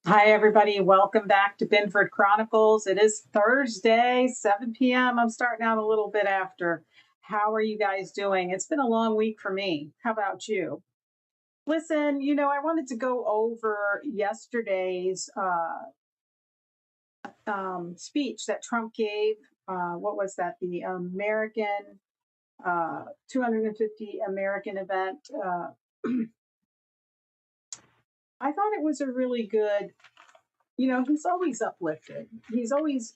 Hi, everybody. Welcome back to Binford Chronicles. It is Thursday, 7 p.m. I'm starting out a little bit after. How are you guys doing? It's been a long week for me. How about you? Listen, I wanted to go over yesterday's speech that Trump gave. What was that? The American 250 American event. I thought it was a really good, he's always uplifted. He's always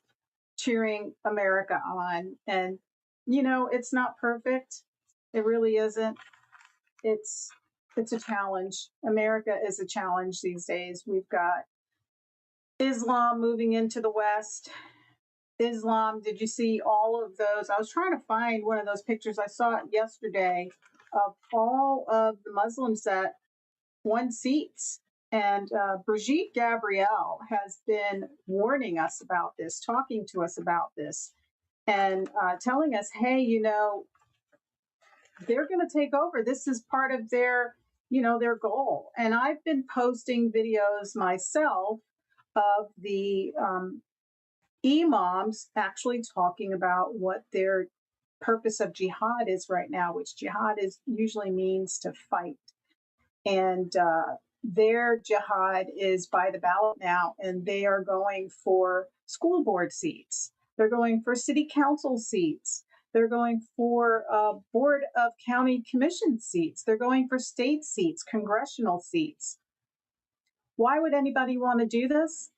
cheering America on. And, it's not perfect. It really isn't. It's it's a challenge. America is a challenge these days. We've got Islam moving into the West. Islam, did you see all of those? I was trying to find one of those pictures. I saw it yesterday of all of the Muslims that won seats. And Brigitte Gabrielle has been warning us about this, talking to us about this, and telling us, hey, they're going to take over. This is part of their goal. And I've been posting videos myself of the imams actually talking about what their purpose of jihad is right now, which jihad is usually means to fight. And their jihad is by the ballot now, and they are going for school board seats. They're going for city council seats. They're going for board of county commission seats. They're going for state seats, congressional seats. Why would anybody want to do this?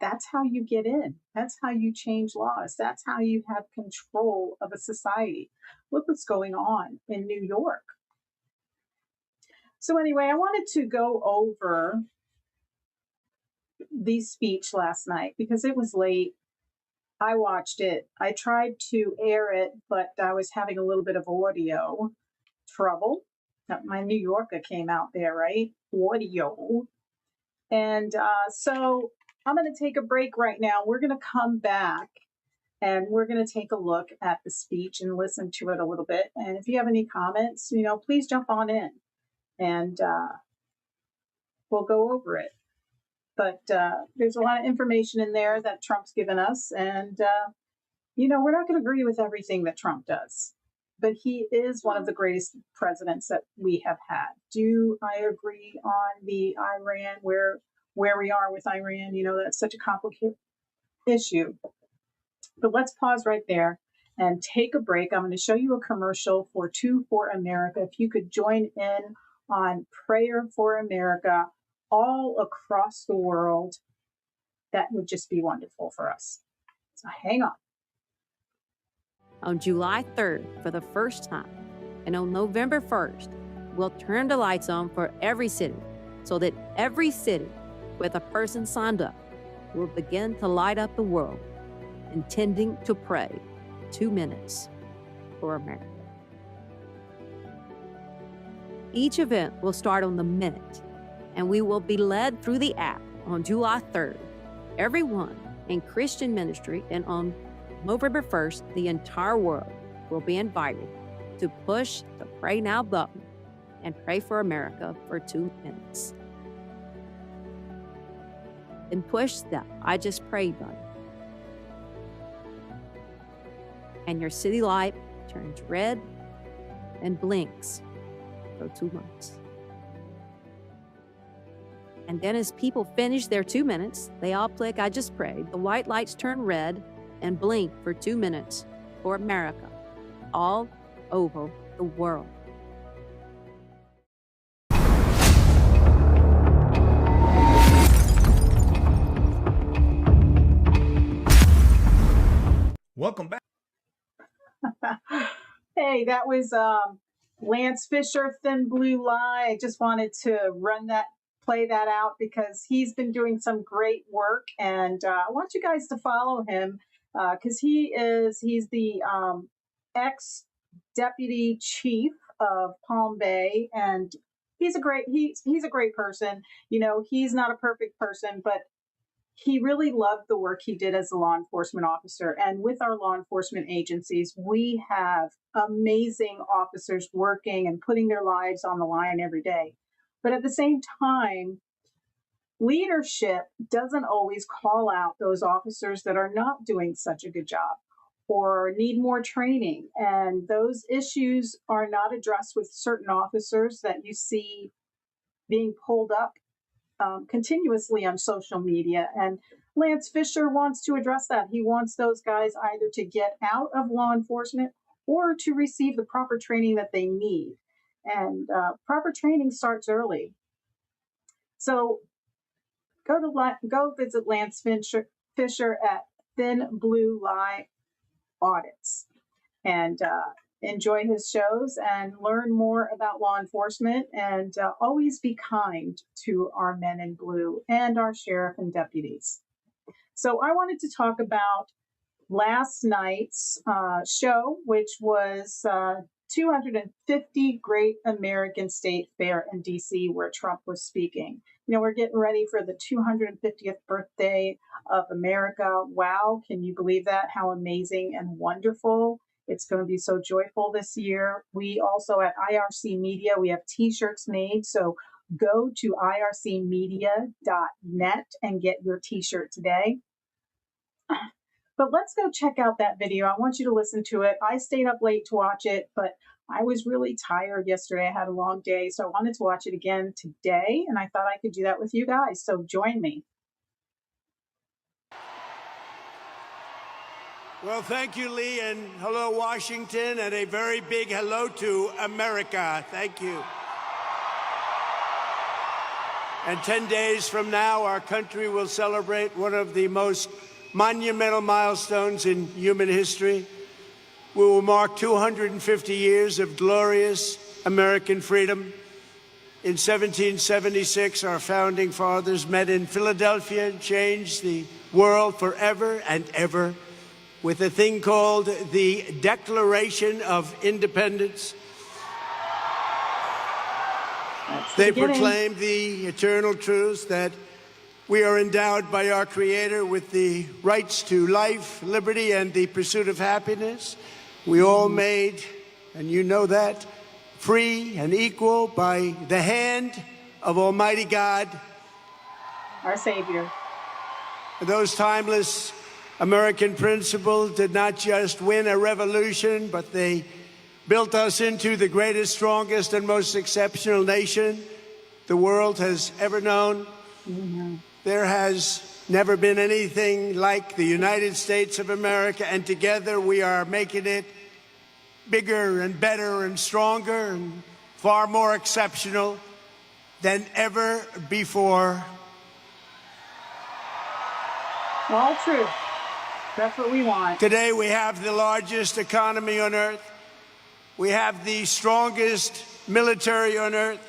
That's how you get in. That's how you change laws. That's how you have control of a society. Look what's going on in New York. So anyway, I wanted to go over the speech last night because it was late. I watched it. I tried to air it, but I was having a little bit of audio trouble. My New Yorker came out there, right? Audio. And so I'm going to take a break right now. We're going to come back and we're going to take a look at the speech and listen to it a little bit. And if you have any comments, please jump on in and we'll go over it. But there's a lot of information in there that Trump's given us. And, we're not going to agree with everything that Trump does. But he is one of the greatest presidents that we have had. Do I agree on the Iran, where we are with Iran? That's such a complicated issue. But let's pause right there and take a break. I'm going to show you a commercial for Two for America. If you could join in on Prayer for America all across the world, that would just be wonderful for us. So hang on. On July 3rd, for the first time, and on November 1st, we'll turn the lights on for every city so that every city with a person signed up will begin to light up the world, intending to pray 2 minutes for America. Each event will start on the minute, and we will be led through the app on July 3rd. Everyone in Christian ministry, and on November 1st, the entire world will be invited to push the Pray Now button and pray for America for 2 minutes. Then push the I Just Prayed button. And your city light turns red and blinks for 2 months. And then as people finish their 2 minutes, they all click I Just Prayed. The white lights turn red and blink for 2 minutes for America, all over the world. Welcome back. Hey, that was Lance Fisher, Thin Blue Lie. I just wanted to play that out because he's been doing some great work, and I want you guys to follow him because he's the ex deputy chief of Palm Bay, and he's a great person. He's not a perfect person, but he really loved the work he did as a law enforcement officer. And with our law enforcement agencies, we have amazing officers working and putting their lives on the line every day. But at the same time, leadership doesn't always call out those officers that are not doing such a good job or need more training. And those issues are not addressed with certain officers that you see being pulled up continuously on social media. And Lance Fisher wants to address that. He wants those guys either to get out of law enforcement or to receive the proper training that they need. And proper training starts early. So go visit Lance Fisher at Thin Blue Lie Audits and enjoy his shows and learn more about law enforcement, and always be kind to our men in blue and our sheriff and deputies. So I wanted to talk about last night's show, which was 250 Great American State Fair in DC, where Trump was speaking. You know, we're getting ready for the 250th birthday of America. Wow, can you believe that? How amazing and wonderful. It's going to be so joyful this year. We also at IRC Media, we have t-shirts made. So go to ircmedia.net and get your t-shirt today. But let's go check out that video. I want you to listen to it. I stayed up late to watch it, but I was really tired yesterday. I had a long day, so I wanted to watch it again today, and I thought I could do that with you guys. So join me. Well, thank you, Lee, and hello, Washington, and a very big hello to America. Thank you. And 10 days from now, our country will celebrate one of the most monumental milestones in human history. We will mark 250 years of glorious American freedom. In 1776, our founding fathers met in Philadelphia and changed the world forever and ever with a thing called the Declaration of Independence. They proclaimed the eternal truth that we are endowed by our Creator with the rights to life, liberty, and the pursuit of happiness. We all made, and you know that, free and equal by the hand of Almighty God, our Savior. Those timeless American principles did not just win a revolution, but they built us into the greatest, strongest, and most exceptional nation the world has ever known. Mm-hmm. There has never been anything like the United States of America, and together we are making it bigger and better and stronger and far more exceptional than ever before. All true. That's what we want. Today we have the largest economy on earth. We have the strongest military on earth.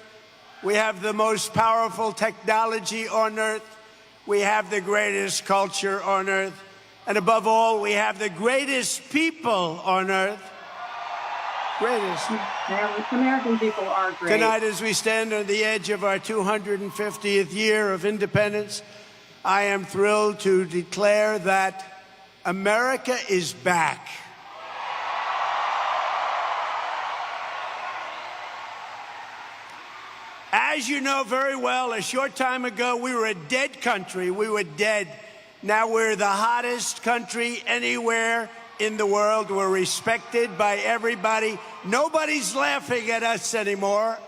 We have the most powerful technology on earth. We have the greatest culture on earth. And above all, we have the greatest people on earth. Greatest. American people are great. Tonight, as we stand on the edge of our 250th year of independence, I am thrilled to declare that America is back. As you know very well, a short time ago, we were a dead country. We were dead. Now we're the hottest country anywhere in the world. We're respected by everybody. Nobody's laughing at us anymore.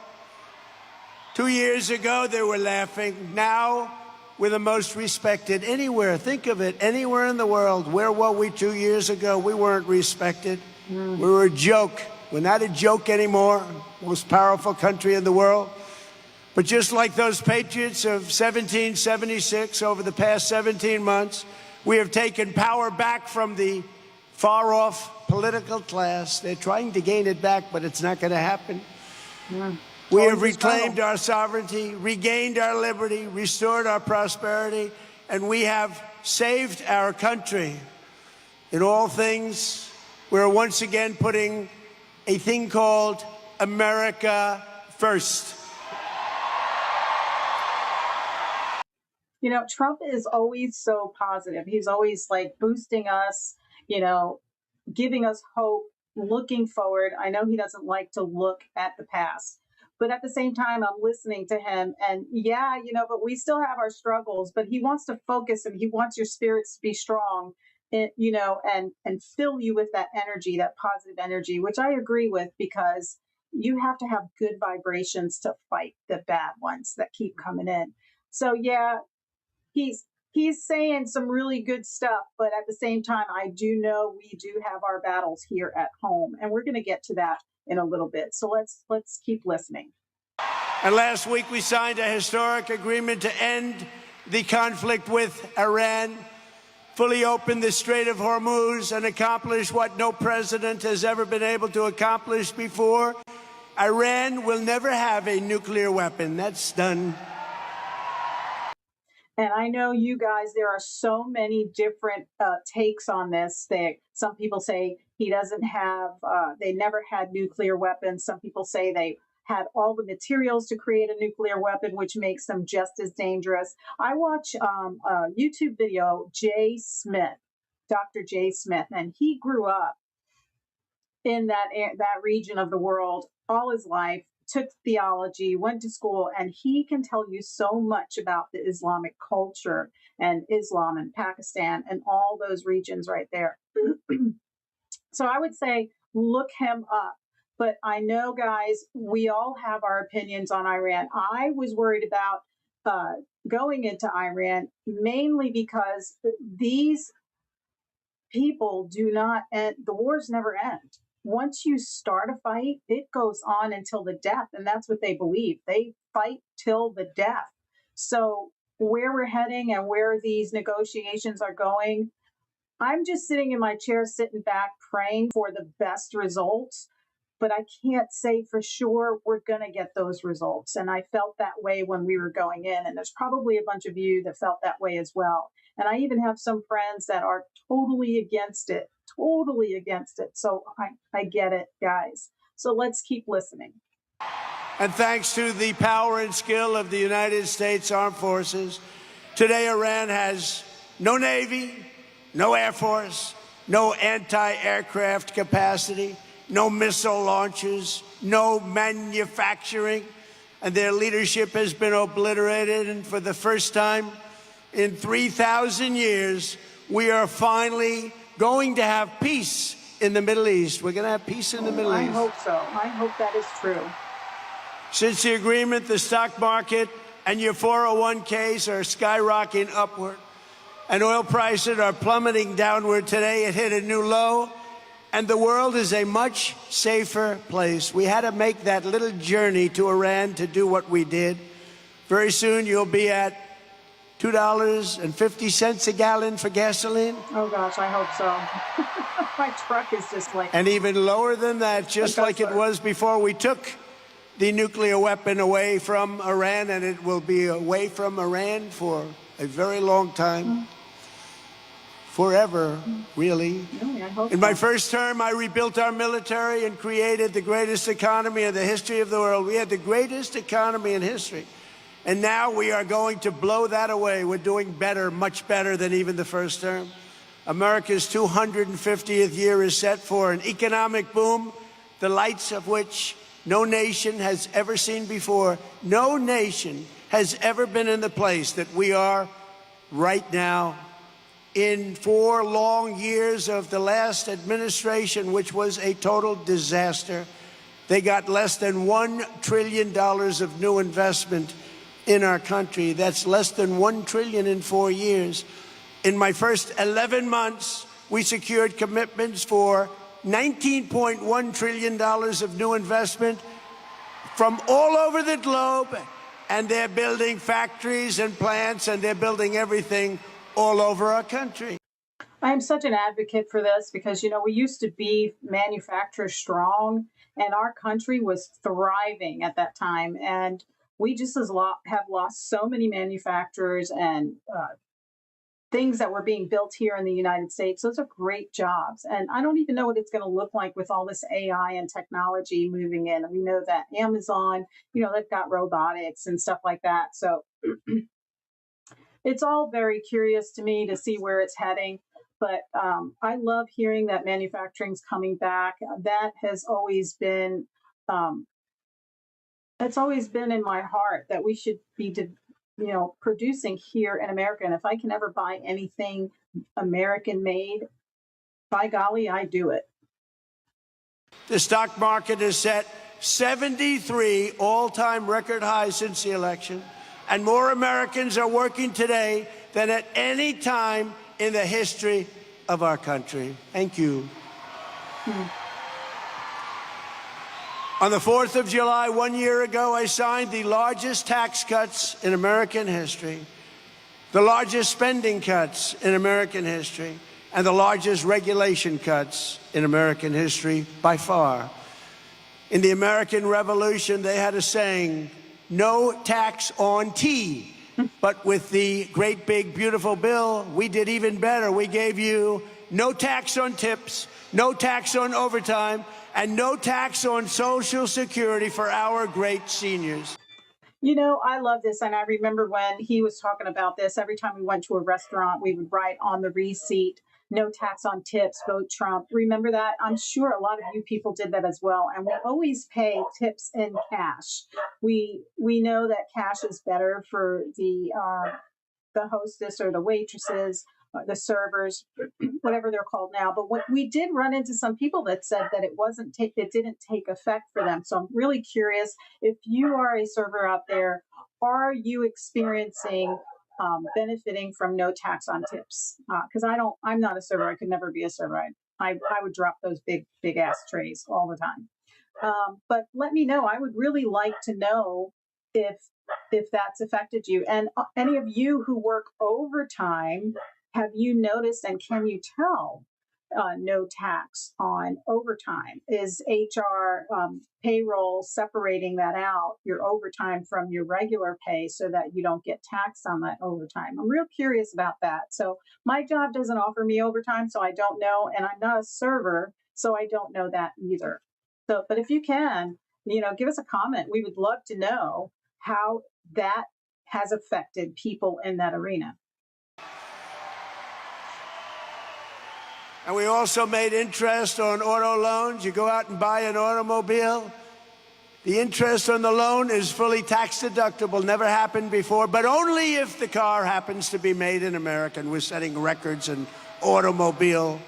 2 years ago, they were laughing. Now, we're the most respected anywhere. Think of it, anywhere in the world. Where were we 2 years ago? We weren't respected. We were a joke. We're not a joke anymore. Most powerful country in the world. But just like those patriots of 1776, over the past 17 months, we have taken power back from the far-off political class. They're trying to gain it back, but it's not going to happen. We have reclaimed our sovereignty, regained our liberty, restored our prosperity, and we have saved our country. In all things, we're once again putting a thing called America first. You know, Trump is always so positive. He's always like boosting us, you know, giving us hope, looking forward. I know he doesn't like to look at the past, But at the same time, I'm listening to him, and yeah, but we still have our struggles. But he wants to focus, and he wants your spirits to be strong, and fill you with that energy, that positive energy, which I agree with, because you have to have good vibrations to fight the bad ones that keep coming in. So yeah, he's saying some really good stuff, but at the same time, I do know we do have our battles here at home, and we're going to get to that in a little bit. So let's keep listening. And last week we signed a historic agreement to end the conflict with Iran, fully open the Strait of Hormuz, and accomplish what no president has ever been able to accomplish before. Iran will never have a nuclear weapon. That's done. And I know you guys, there are so many different takes on this. Some people say he doesn't have, they never had nuclear weapons. Some people say they had all the materials to create a nuclear weapon, which makes them just as dangerous. I watch a YouTube video, Dr. Jay Smith, and he grew up in that region of the world all his life, took theology, went to school, and he can tell you so much about the Islamic culture and Islam and Pakistan and all those regions right there. So I would say look him up. But I know, guys, we all have our opinions on Iran. I was worried about going into Iran mainly because these people do not end, the wars never end. Once you start a fight, it goes on until the death, and that's what they believe. They fight till the death. So where we're heading and where these negotiations are going, I'm just sitting in my chair, sitting back, praying for the best results. But I can't say for sure we're going to get those results. And I felt that way when we were going in. And there's probably a bunch of you that felt that way as well. And I even have some friends that are totally against it. So I get it, guys. So let's keep listening. And thanks to the power and skill of the United States Armed Forces, today Iran has no Navy, no Air Force, no anti-aircraft capacity, no missile launchers, no manufacturing, and their leadership has been obliterated. And for the first time in 3,000 years, we are finally going to have peace in the Middle East. We're going to have peace in the Middle East. I hope so. I hope that is true. Since the agreement, the stock market and your 401ks are skyrocketing upward, and oil prices are plummeting downward. Today, it hit a new low, and the world is a much safer place. We had to make that little journey to Iran to do what we did. Very soon, you'll be at $2.50 a gallon for gasoline. Oh, gosh, I hope so. My truck is just like... And even lower than that, just like it was before we took the nuclear weapon away from Iran, and it will be away from Iran for a very long time. Forever, really. In my first term, I rebuilt our military and created the greatest economy in the history of the world. We had the greatest economy in history. And now we are going to blow that away. We're doing better, much better than even the first term. America's 250th year is set for an economic boom, the lights of which no nation has ever seen before. No nation has ever been in the place that we are right now. In 4 long years of the last administration, which was a total disaster, they got less than $1 trillion of new investment in our country. That's less than $1 trillion in 4 years. In my first 11 months, we secured commitments for $19.1 trillion of new investment from all over the globe. And they're building factories and plants, and they're building everything all over our country. I'm such an advocate for this because, we used to be manufacturer strong, and our country was thriving at that time. And we just have lost so many manufacturers and things that were being built here in the United States. Those are great jobs. And I don't even know what it's going to look like with all this AI and technology moving in. We know that Amazon, they've got robotics and stuff like that. So it's all very curious to me to see where it's heading. But I love hearing that manufacturing's coming back. That has always been It's always been in my heart that we should be, producing here in America. And if I can ever buy anything American made, by golly, I do it. The stock market has set 73 all-time record highs since the election, and more Americans are working today than at any time in the history of our country. Thank you. On the 4th of July, 1 year ago, I signed the largest tax cuts in American history, the largest spending cuts in American history, and the largest regulation cuts in American history by far. In the American Revolution, they had a saying, no tax on tea. But with the great big beautiful bill, we did even better. We gave you no tax on tips, no tax on overtime, and no tax on Social Security for our great seniors. I love this. And I remember when he was talking about this, every time we went to a restaurant, we would write on the receipt, no tax on tips, vote Trump. Remember that? I'm sure a lot of you people did that as well. And we always pay tips in cash. We know that cash is better for the hostess or the waitresses, the servers, whatever they're called now. But what we did run into some people that said that it didn't take effect for them. So I'm really curious, if you are a server out there, are you experiencing benefiting from no tax on tips? Because I'm not a server. I could never be a server. I would drop those big ass trays all the time. But let me know. I would really like to know if that's affected you. And any of you who work overtime, have you noticed, and can you tell no tax on overtime? Is HR payroll separating that out, your overtime from your regular pay, so that you don't get taxed on that overtime? I'm real curious about that. So my job doesn't offer me overtime, so I don't know. And I'm not a server, so I don't know that either. So, but if you can, give us a comment. We would love to know how that has affected people in that arena. And we also made interest on auto loans. You go out and buy an automobile, the interest on the loan is fully tax deductible. Never happened before, but only if the car happens to be made in America. And we're setting records in automobile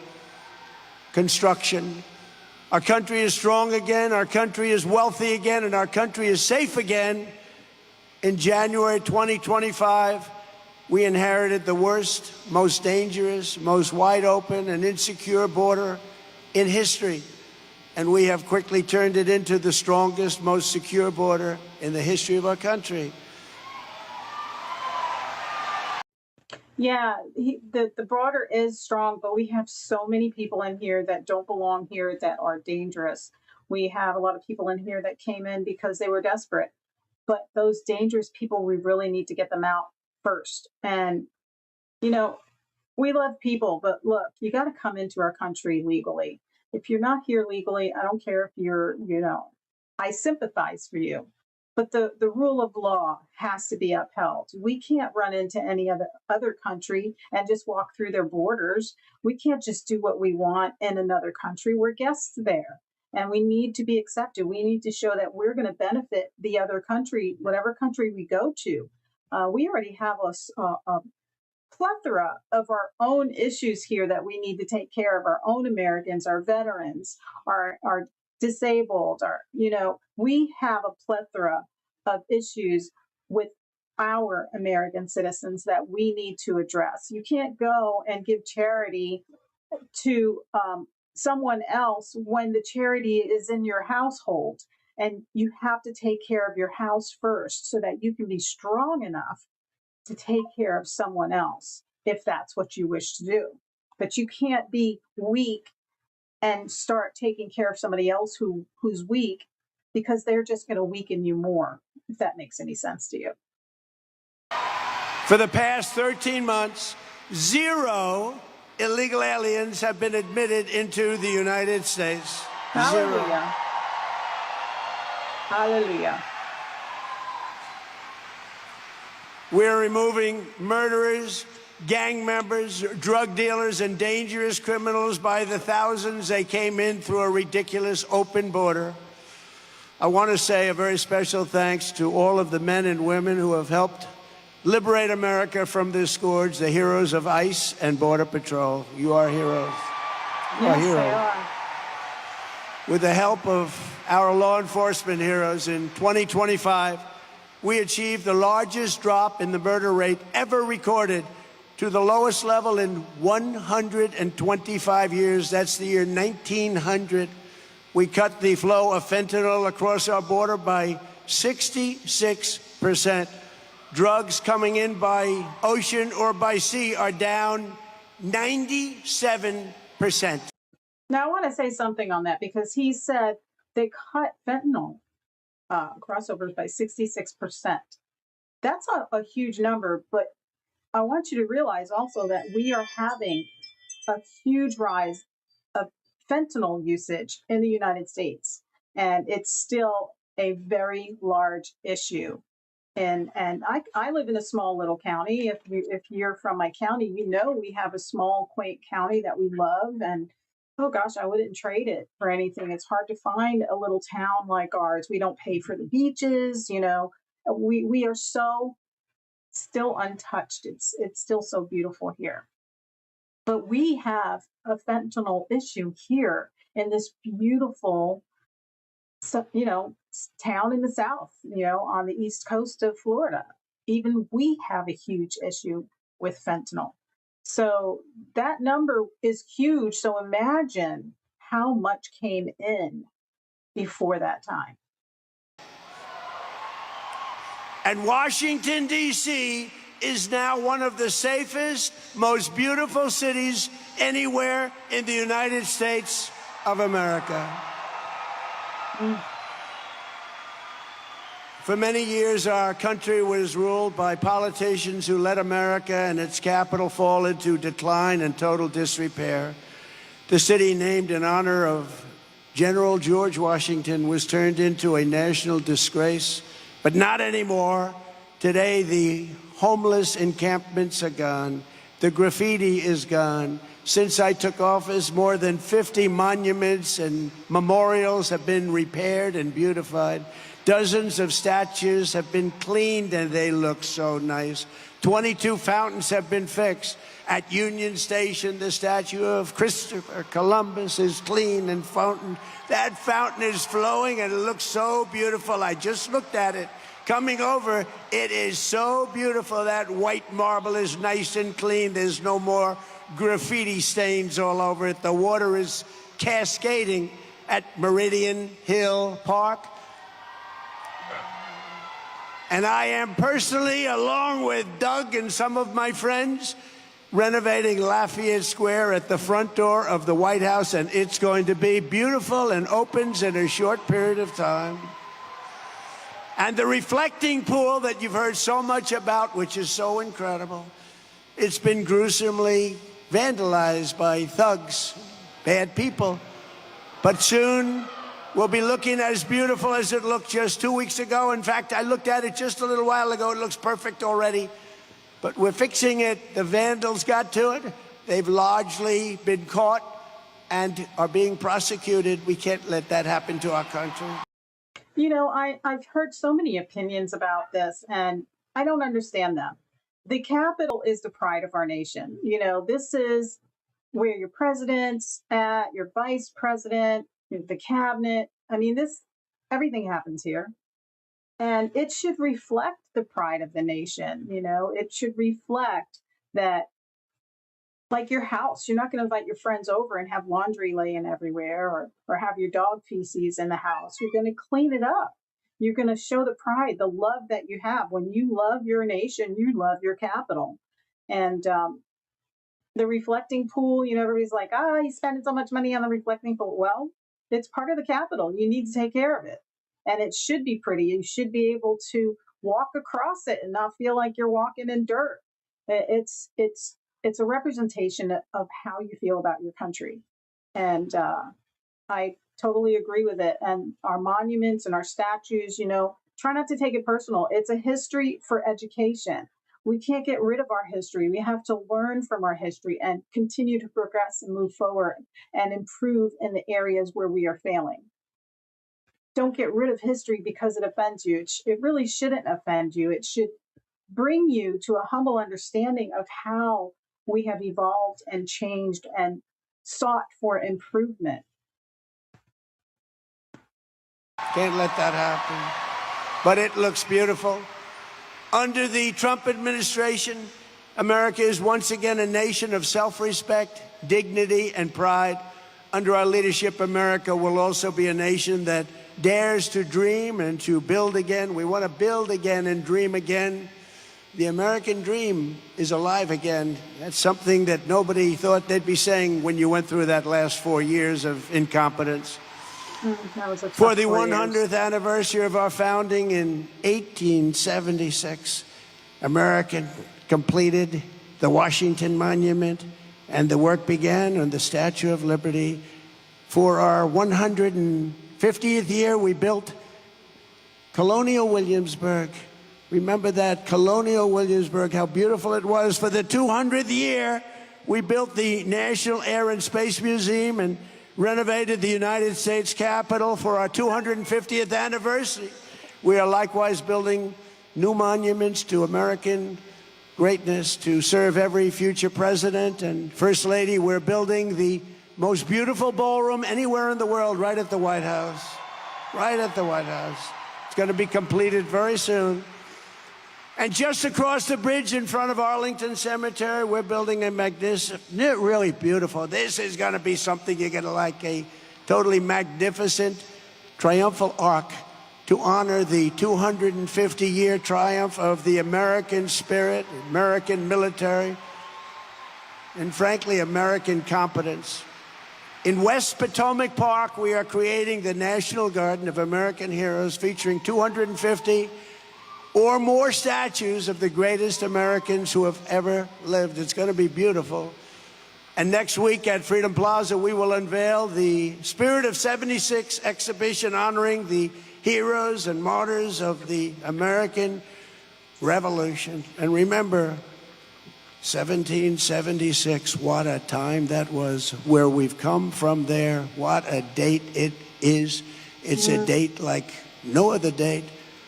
construction. Our country is strong again, our country is wealthy again, and our country is safe again. In January 2025, we inherited the worst, most dangerous, most wide open and insecure border in history. And we have quickly turned it into the strongest, most secure border in the history of our country. Yeah, the border is strong, but we have so many people in here that don't belong here, that are dangerous. We have a lot of people in here that came in because they were desperate. But those dangerous people, we really need to get them out first. And, we love people, but look, you got to come into our country legally. If you're not here legally, I don't care if you're, I sympathize for you. But the rule of law has to be upheld. We can't run into any other country and just walk through their borders. We can't just do what we want in another country. We're guests there. And we need to be accepted. We need to show that we're going to benefit the other country, whatever country we go to. We already have a plethora of our own issues here that we need to take care of. Our own Americans, our veterans, our disabled, we have a plethora of issues with our American citizens that we need to address. You can't go and give charity to someone else when the charity is in your household, and you have to take care of your house first so that you can be strong enough to take care of someone else if that's what you wish to do. But you can't be weak and start taking care of somebody else who's weak, because they're just going to weaken you more, if that makes any sense to you. For the past 13 months, 0 illegal aliens have been admitted into the United States. Hallelujah. 0. Hallelujah. We're removing murderers, gang members, drug dealers, and dangerous criminals by the thousands. They came in through a ridiculous open border. I want to say a very special thanks to all of the men and women who have helped liberate America from this scourge, the heroes of ICE and Border Patrol. You are heroes. You are Yes, heroes. they are. With the help of our law enforcement heroes, in 2025, we achieved the largest drop in the murder rate ever recorded to the lowest level in 125 years. That's the year 1900. We cut the flow of fentanyl across our border by 66%. Drugs coming in by ocean or by sea are down 97%. Now, I want to say something on that because he said they cut fentanyl crossovers by 66%. That's a huge number, but I want you to realize also that we are having a huge rise of fentanyl usage in the United States, and it's still a very large issue. And I live in a small little county. If you're from my county, you know we have a small, quaint county that we love. And oh gosh, I wouldn't trade it for anything. It's hard to find a little town like ours. We don't pay for the beaches. We are so still untouched. It's still so beautiful here. But we have a fentanyl issue here in this beautiful, town in the South, on the East Coast of Florida. Even we have a huge issue with fentanyl. So that number is huge. So imagine how much came in before that time. And Washington, D.C. is now one of the safest, most beautiful cities anywhere in the United States of America. For many years, our country was ruled by politicians who let America and its capital fall into decline and total disrepair. The city, named in honor of General George Washington, was turned into a national disgrace, but not anymore. Today, the homeless encampments are gone. The graffiti is gone. Since I took office, more than 50 monuments and memorials have been repaired and beautified. Dozens of statues have been cleaned and they look so nice. 22 fountains have been fixed. At Union Station, the statue of Christopher Columbus is clean and fountain. That fountain is flowing and it looks so beautiful. I just looked at it. Coming over, it is so beautiful. That white marble is nice and clean. There's no more graffiti stains all over it. The water is cascading at Meridian Hill Park. And I am personally, along with Doug and some of my friends, renovating Lafayette Square at the front door of the White House, and it's going to be beautiful and opens in a short period of time. And the reflecting pool that you've heard so much about, which is so incredible, it's been gruesomely vandalized by thugs, bad people. But soon will be looking as beautiful as it looked just 2 weeks ago. In fact, I looked at it just a little while ago. It looks perfect already. But we're fixing it. The vandals got to it. They've largely been caught and are being prosecuted. We can't let that happen to our country. I've heard so many opinions about this, and I don't understand them. The Capitol is the pride of our nation. This is where your president's at, your vice president, the cabinet. Everything happens here. And it should reflect the pride of the nation. It should reflect that, like your house, you're not going to invite your friends over and have laundry laying everywhere or have your dog feces in the house. You're going to clean it up. You're going to show the pride, the love that you have. When you love your nation, you love your capital. And the reflecting pool, everybody's like, he's spending so much money on the reflecting pool. Well, it's part of the Capitol. You need to take care of it. And it should be pretty. You should be able to walk across it and not feel like you're walking in dirt. It's a representation of how you feel about your country. And I totally agree with it. And our monuments and our statues, try not to take it personal. It's a history for education. We can't get rid of our history. We have to learn from our history and continue to progress and move forward and improve in the areas where we are failing. don't get rid of history because it offends you. It really shouldn't offend you. It should bring you to a humble understanding of how we have evolved and changed and sought for improvement. Can't let that happen. But it looks beautiful. Under the Trump administration, America is once again a nation of self-respect, dignity, and pride. Under our leadership, America will also be a nation that dares to dream and to build again. We want to build again and dream again. The American dream is alive again. That's something that nobody thought they'd be saying when you went through that last 4 years of incompetence. That was a tough For the 4 100th years. anniversary of our founding in 1876, America completed the Washington Monument, and the work began on the Statue of Liberty. For our 150th year, we built Colonial Williamsburg. Remember that, Colonial Williamsburg, how beautiful it was. For the 200th year, we built the National Air and Space Museum and renovated the United States Capitol. For our 250th anniversary, we are likewise building new monuments to American greatness to serve every future president and First Lady. We're building the most beautiful ballroom anywhere in the world right at the White House. Right at the White House. It's going to be completed very soon. And just across the bridge in front of Arlington Cemetery, we're building a magnificent, really beautiful. This is going to be something you're going to like, a totally magnificent triumphal arch to honor the 250-year triumph of the American spirit, American military, and frankly, American competence. In West Potomac Park, we are creating the National Garden of American Heroes, featuring 250 or more statues of the greatest Americans who have ever lived. It's going to be beautiful. And next week at Freedom Plaza, we will unveil the Spirit of 76 exhibition honoring the heroes and martyrs of the American Revolution. And remember, 1776, what a time that was. Where we've come from there, what a date it is. It's a date like no other date.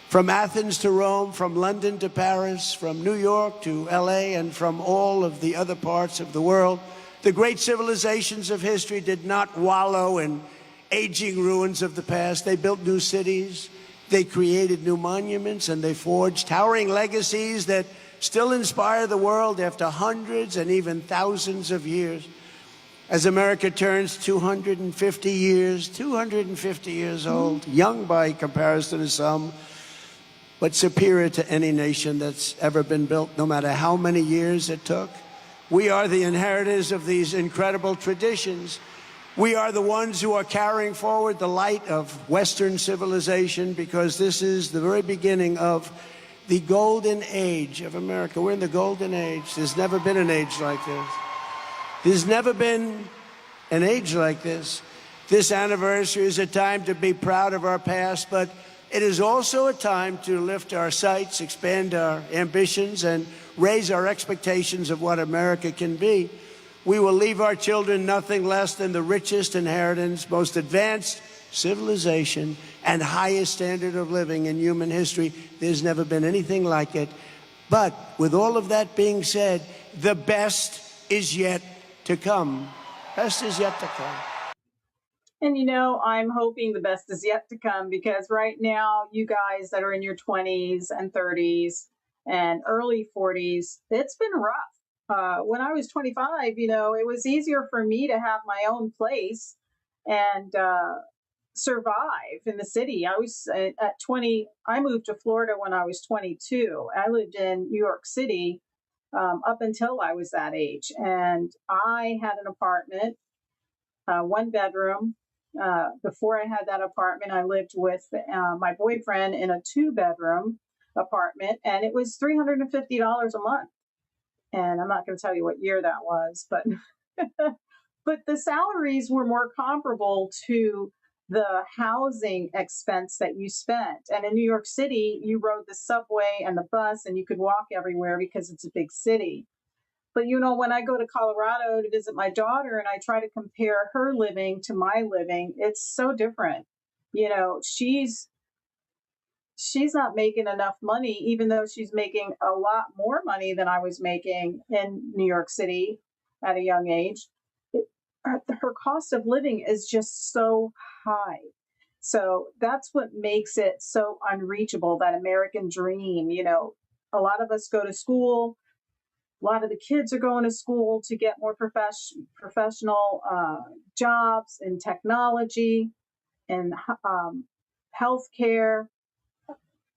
From Athens to Rome, from London to Paris, from New York to LA, and from all of the other parts of the world, the great civilizations of history did not wallow in aging ruins of the past. They built new cities, they created new monuments, and they forged towering legacies that still inspire the world after hundreds and even thousands of years. As America turns 250 years old, young by comparison to some, but superior to any nation that's ever been built, no matter how many years it took. We are the inheritors of these incredible traditions. We are the ones who are carrying forward the light of Western civilization, because this is the very beginning of the golden age of America. We're in the golden age. There's never been an age like this. There's never been an age like this. This anniversary is a time to be proud of our past, but it is also a time to lift our sights, expand our ambitions, and raise our expectations of what America can be. We will leave our children nothing less than the richest inheritance, most advanced civilization, and highest standard of living in human history. There's never been anything like it. But with all of that being said, the best is yet to come. Best is yet to come. And I'm hoping the best is yet to come, because right now, you guys that are in your 20s and 30s and early 40s, it's been rough. When I was 25, it was easier for me to have my own place and survive in the city. I was at 20, I moved to Florida when I was 22. I lived in New York City up until I was that age. And I had an apartment, 1 bedroom. Before I had that apartment, I lived with my boyfriend in a 2-bedroom apartment, and it was $350 a month. And I'm not going to tell you what year that was, but but the salaries were more comparable to the housing expense that you spent. And in New York City, you rode the subway and the bus, and you could walk everywhere because it's a big city. But when I go to Colorado to visit my daughter and I try to compare her living to my living, it's so different. she's not making enough money, even though she's making a lot more money than I was making in New York City at a young age. Her cost of living is just so high. So that's what makes it so unreachable, that American dream. A lot of us go to school. A lot of the kids are going to school to get more professional jobs in technology and healthcare.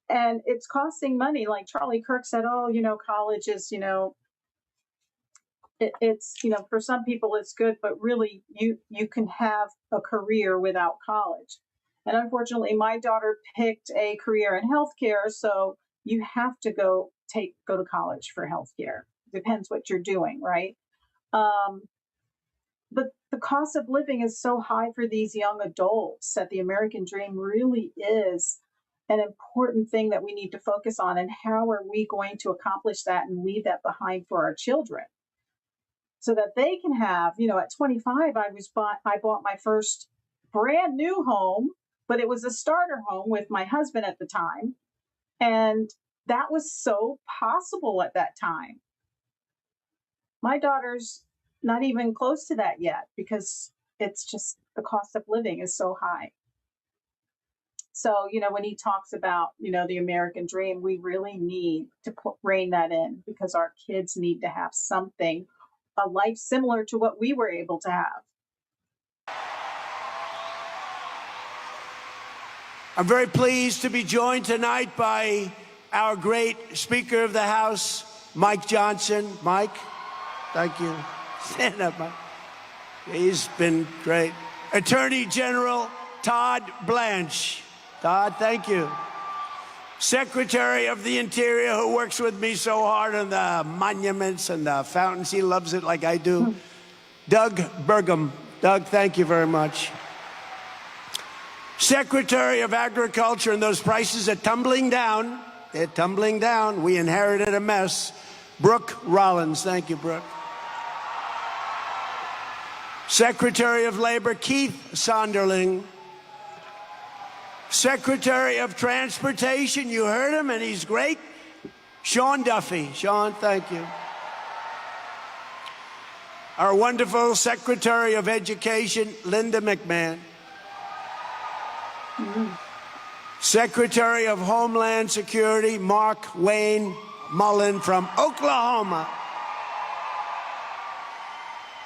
And it's costing money. Like Charlie Kirk said, college is, it's, for some people it's good, but really you can have a career without college. And unfortunately, my daughter picked a career in healthcare. So you have to go to college for healthcare. Depends what you're doing, right? But the cost of living is so high for these young adults that the American dream really is an important thing that we need to focus on. And how are we going to accomplish that and leave that behind for our children so that they can have, at 25, I bought my first brand new home, but it was a starter home with my husband at the time. And that was so possible at that time. My daughter's not even close to that yet because it's just the cost of living is so high. So, when he talks about, the American dream, we really need to rein that in because our kids need to have something, a life similar to what we were able to have. I'm very pleased to be joined tonight by our great Speaker of the House, Mike Johnson. Mike, thank you. Stand up, Mike. He's been great. Attorney General Todd Blanche. Todd, thank you. Secretary of the Interior, who works with me so hard on the monuments and the fountains. He loves it like I do. Doug Burgum. Doug, thank you very much. Secretary of Agriculture, and those prices are tumbling down. They're tumbling down. We inherited a mess. Brooke Rollins. Thank you, Brooke. Secretary of Labor, Keith Sonderling. Secretary of Transportation, you heard him, and he's great, Sean Duffy. Sean, thank you. Our wonderful Secretary of Education, Linda McMahon. Secretary of Homeland Security, Mark Wayne Mullen from Oklahoma.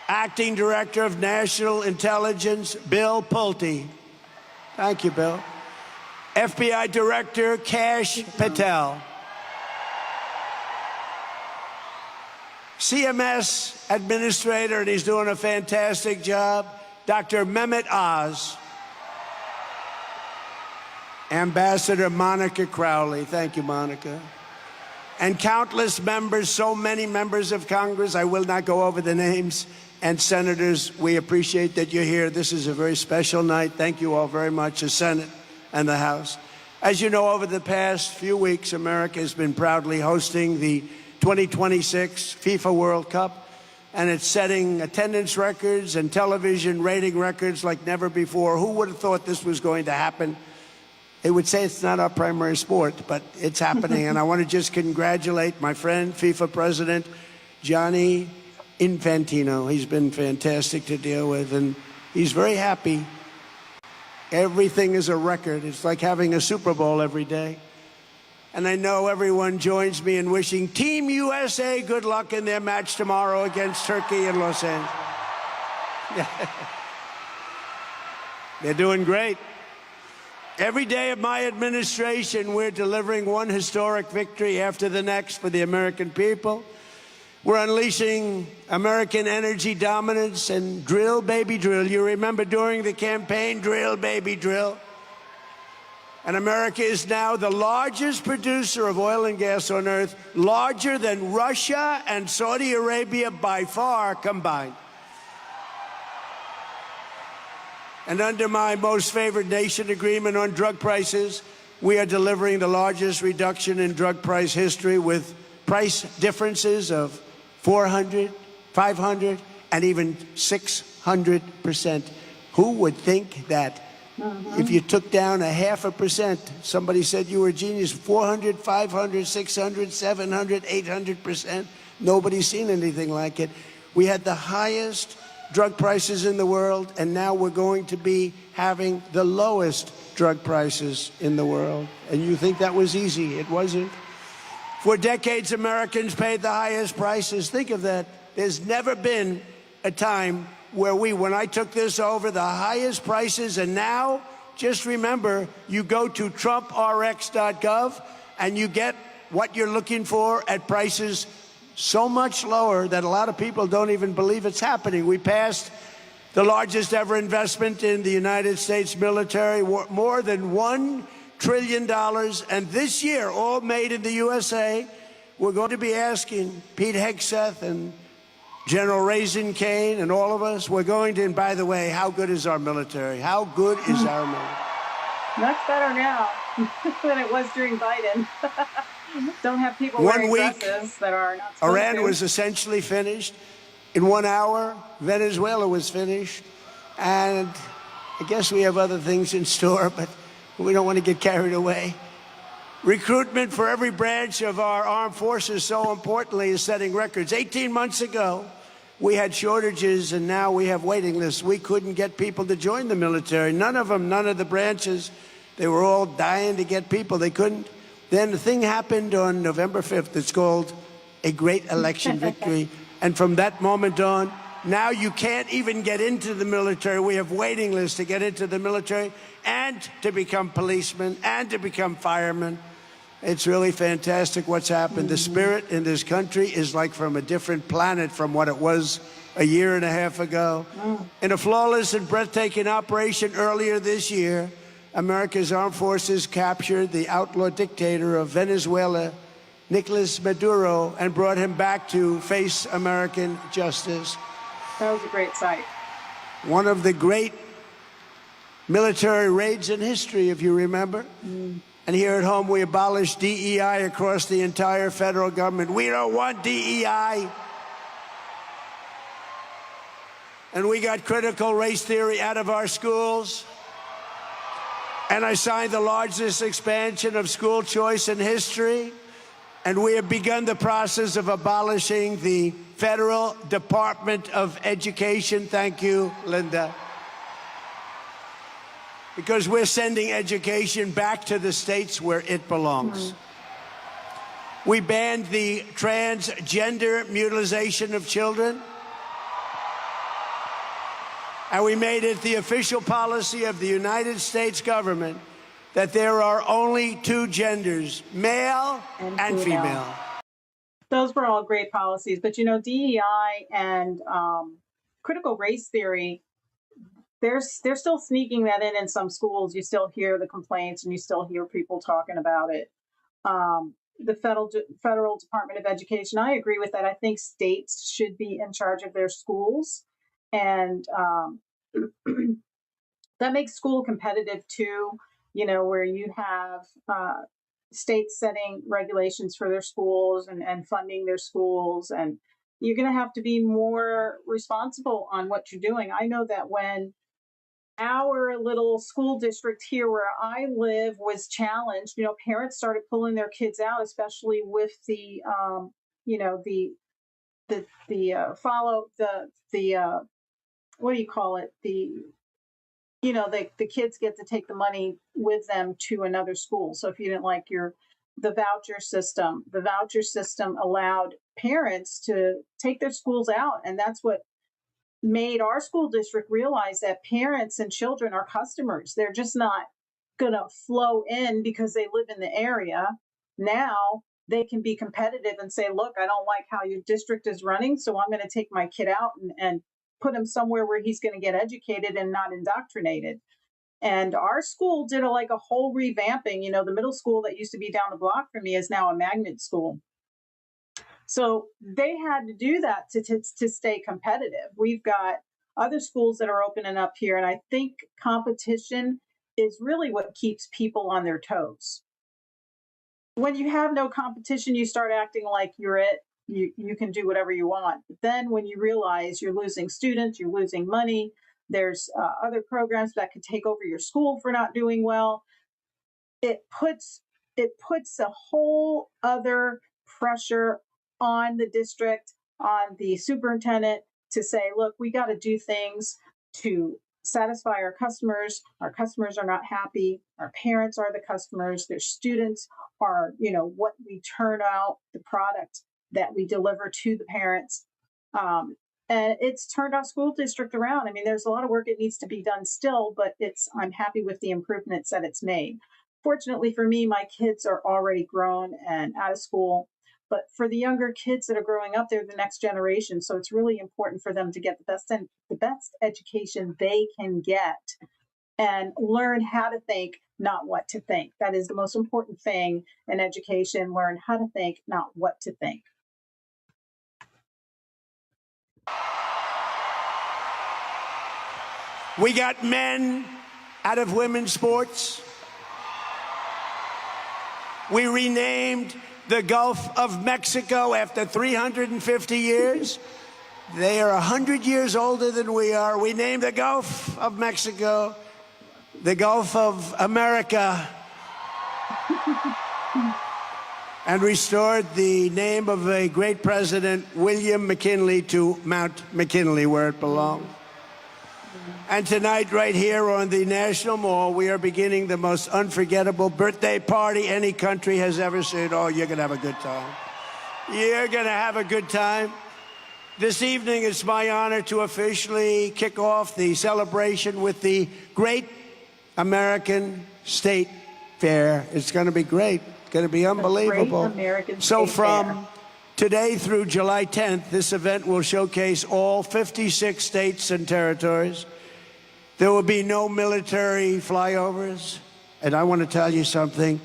Acting Director of National Intelligence, Bill Pulte. Thank you, Bill. FBI Director, Kash Patel. CMS Administrator, and he's doing a fantastic job, Dr. Mehmet Oz. Ambassador Monica Crowley. Thank you, Monica. And countless members, so many members of Congress, I will not go over the names, and senators, we appreciate that you're here. This is a very special night. Thank you all very much, the Senate and the House. As you know, over the past few weeks, America has been proudly hosting the 2026 FIFA World Cup, and it's setting attendance records and television rating records like never before. Who would have thought this was going to happen? They would say it's not our primary sport, but it's happening. And I want to just congratulate my friend, FIFA President Gianni Infantino. He's been fantastic to deal with, and he's very happy. Everything is a record. It's like having a Super Bowl every day. And I know everyone joins me in wishing Team USA good luck in their match tomorrow against Turkey in Los Angeles. They're doing great. Every day of my administration, we're delivering one historic victory after the next for the American people. We're unleashing American energy dominance and drill, baby, drill. You remember during the campaign, drill, baby, drill. And America is now the largest producer of oil and gas on earth, larger than Russia and Saudi Arabia by far combined. And under my most favored nation agreement on drug prices, we are delivering the largest reduction in drug price history with price differences of 400, 500, and even 600%. Who would think that If you took down 0.5%, somebody said you were a genius, 400, 500, 600, 700, 800%. Nobody's seen anything like it. We had the highest drug prices in the world, and now we're going to be having the lowest drug prices in the world. And you think that was easy. It wasn't. For decades, Americans paid the highest prices. Think of that. There's never been a time where when I took this over, the highest prices, and now, just remember, you go to TrumpRx.gov and you get what you're looking for at prices so much lower that a lot of people don't even believe it's happening. We passed the largest ever investment in the United States military, more than $1 trillion. And this year, all made in the USA, we're going to be asking Pete Hegseth and General Raisin Kane and all of us, we're going to, and by the way, how good is our military? How good is our military? Much better now than it was during Biden. Don't have people wearing dresses that are not supposed Iran to. was essentially finished. In 1 hour, Venezuela was finished. And I guess we have other things in store, but we don't want to get carried away. Recruitment for every branch of our armed forces, so importantly, is setting records. 18 months ago, we had shortages, and now we have waiting lists. We couldn't get people to join the military. None of them, none of the branches. They were all dying to get people. They couldn't. Then the thing happened on November 5th. It's called a great election victory. And from that moment on, now you can't even get into the military. We have waiting lists to get into the military and to become policemen and to become firemen. It's really fantastic what's happened. The spirit in this country is like from a different planet from what it was a year and a half ago. In a flawless and breathtaking operation earlier this year, America's armed forces captured the outlaw dictator of Venezuela, Nicolas Maduro, and brought him back to face American justice. That was a great sight. One of the great military raids in history, if you remember. And here at home, we abolished DEI across the entire federal government. We don't want DEI. And we got critical race theory out of our schools. And I signed the largest expansion of school choice in history. And we have begun the process of abolishing the Federal Department of Education. Thank you, Linda. Because we're sending education back to the states where it belongs. We banned the transgender mutilation of children. And we made it the official policy of the United States government that there are only two genders, male and female. Those were all great policies. But, you know, DEI and critical race theory, they're still sneaking that in some schools. You still hear the complaints and you still hear people talking about it. The Federal Department of Education, I agree with that. I think states should be in charge of their schools. And that makes school competitive too, you know, where you have states setting regulations for their schools and funding their schools. And you're going to have to be more responsible on what you're doing. I know that when our little school district here where I live was challenged, you know, parents started pulling their kids out, especially with the, you know, what do you call it? You know, the kids get to take the money with them to another school. So if you didn't like the voucher system allowed parents to take their schools out. And that's what made our school district realize that parents and children are customers. They're just not going to flow in because they live in the area. Now they can be competitive and say, look, I don't like how your district is running, so I'm going to take my kid out and put him somewhere where he's going to get educated and not indoctrinated. And our school did a whole revamping. You know, the middle school that used to be down the block from me is now a magnet school. So they had to do that to stay competitive. We've got other schools that are opening up here, and I think competition is really what keeps people on their toes. When you have no competition, you start acting like you're it. You can do whatever you want. But then when you realize you're losing students, you're losing money, There's other programs that could take over your school for not doing well. It puts a whole other pressure on the district, on the superintendent to say, look, we got to do things to satisfy our customers. Our customers are not happy. Our parents are the customers. Their students are, what we turn out, the product that we deliver to the parents. And it's turned our school district around. I mean, there's a lot of work that needs to be done still, but I'm happy with the improvements that it's made. Fortunately for me, my kids are already grown and out of school. But for the younger kids that are growing up, they're the next generation. So it's really important for them to get the best education they can get and learn how to think, not what to think. That is the most important thing in education. Learn how to think, not what to think. We got men out of women's sports. We renamed the Gulf of Mexico after 350 years. They are 100 years older than we are. We named the Gulf of Mexico the Gulf of America and restored the name of a great president, William McKinley, to Mount McKinley, where it belonged. And tonight, right here on the National Mall, we are beginning the most unforgettable birthday party any country has ever seen. Oh, you're going to have a good time. You're going to have a good time. This evening, it's my honor to officially kick off the celebration with the Great American State Fair. It's going to be great. It's going to be unbelievable. Great American so State from Fair. Today through July 10th, this event will showcase all 56 states and territories. There will be no military flyovers. And I want to tell you something,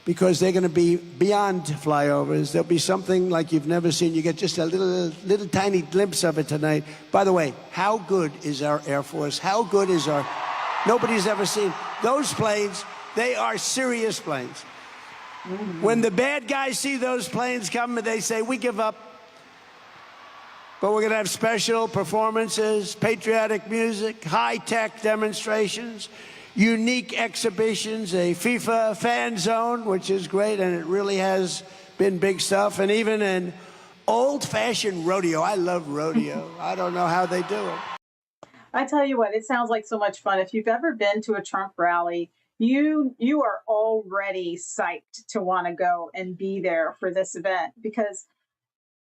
because they're going to be beyond flyovers. There'll be something like you've never seen. You get just a little tiny glimpse of it tonight. By the way, how good is our Air Force? How good is our... Nobody's ever seen those planes. They are serious planes. When the bad guys see those planes coming, they say, we give up. But we're going to have special performances, patriotic music, high-tech demonstrations, unique exhibitions, a FIFA fan zone, which is great, and it really has been big stuff, and even an old-fashioned rodeo. I love rodeo. I don't know how they do it. I tell you what, it sounds like so much fun. If you've ever been to a Trump rally, you are already psyched to want to go and be there for this event, because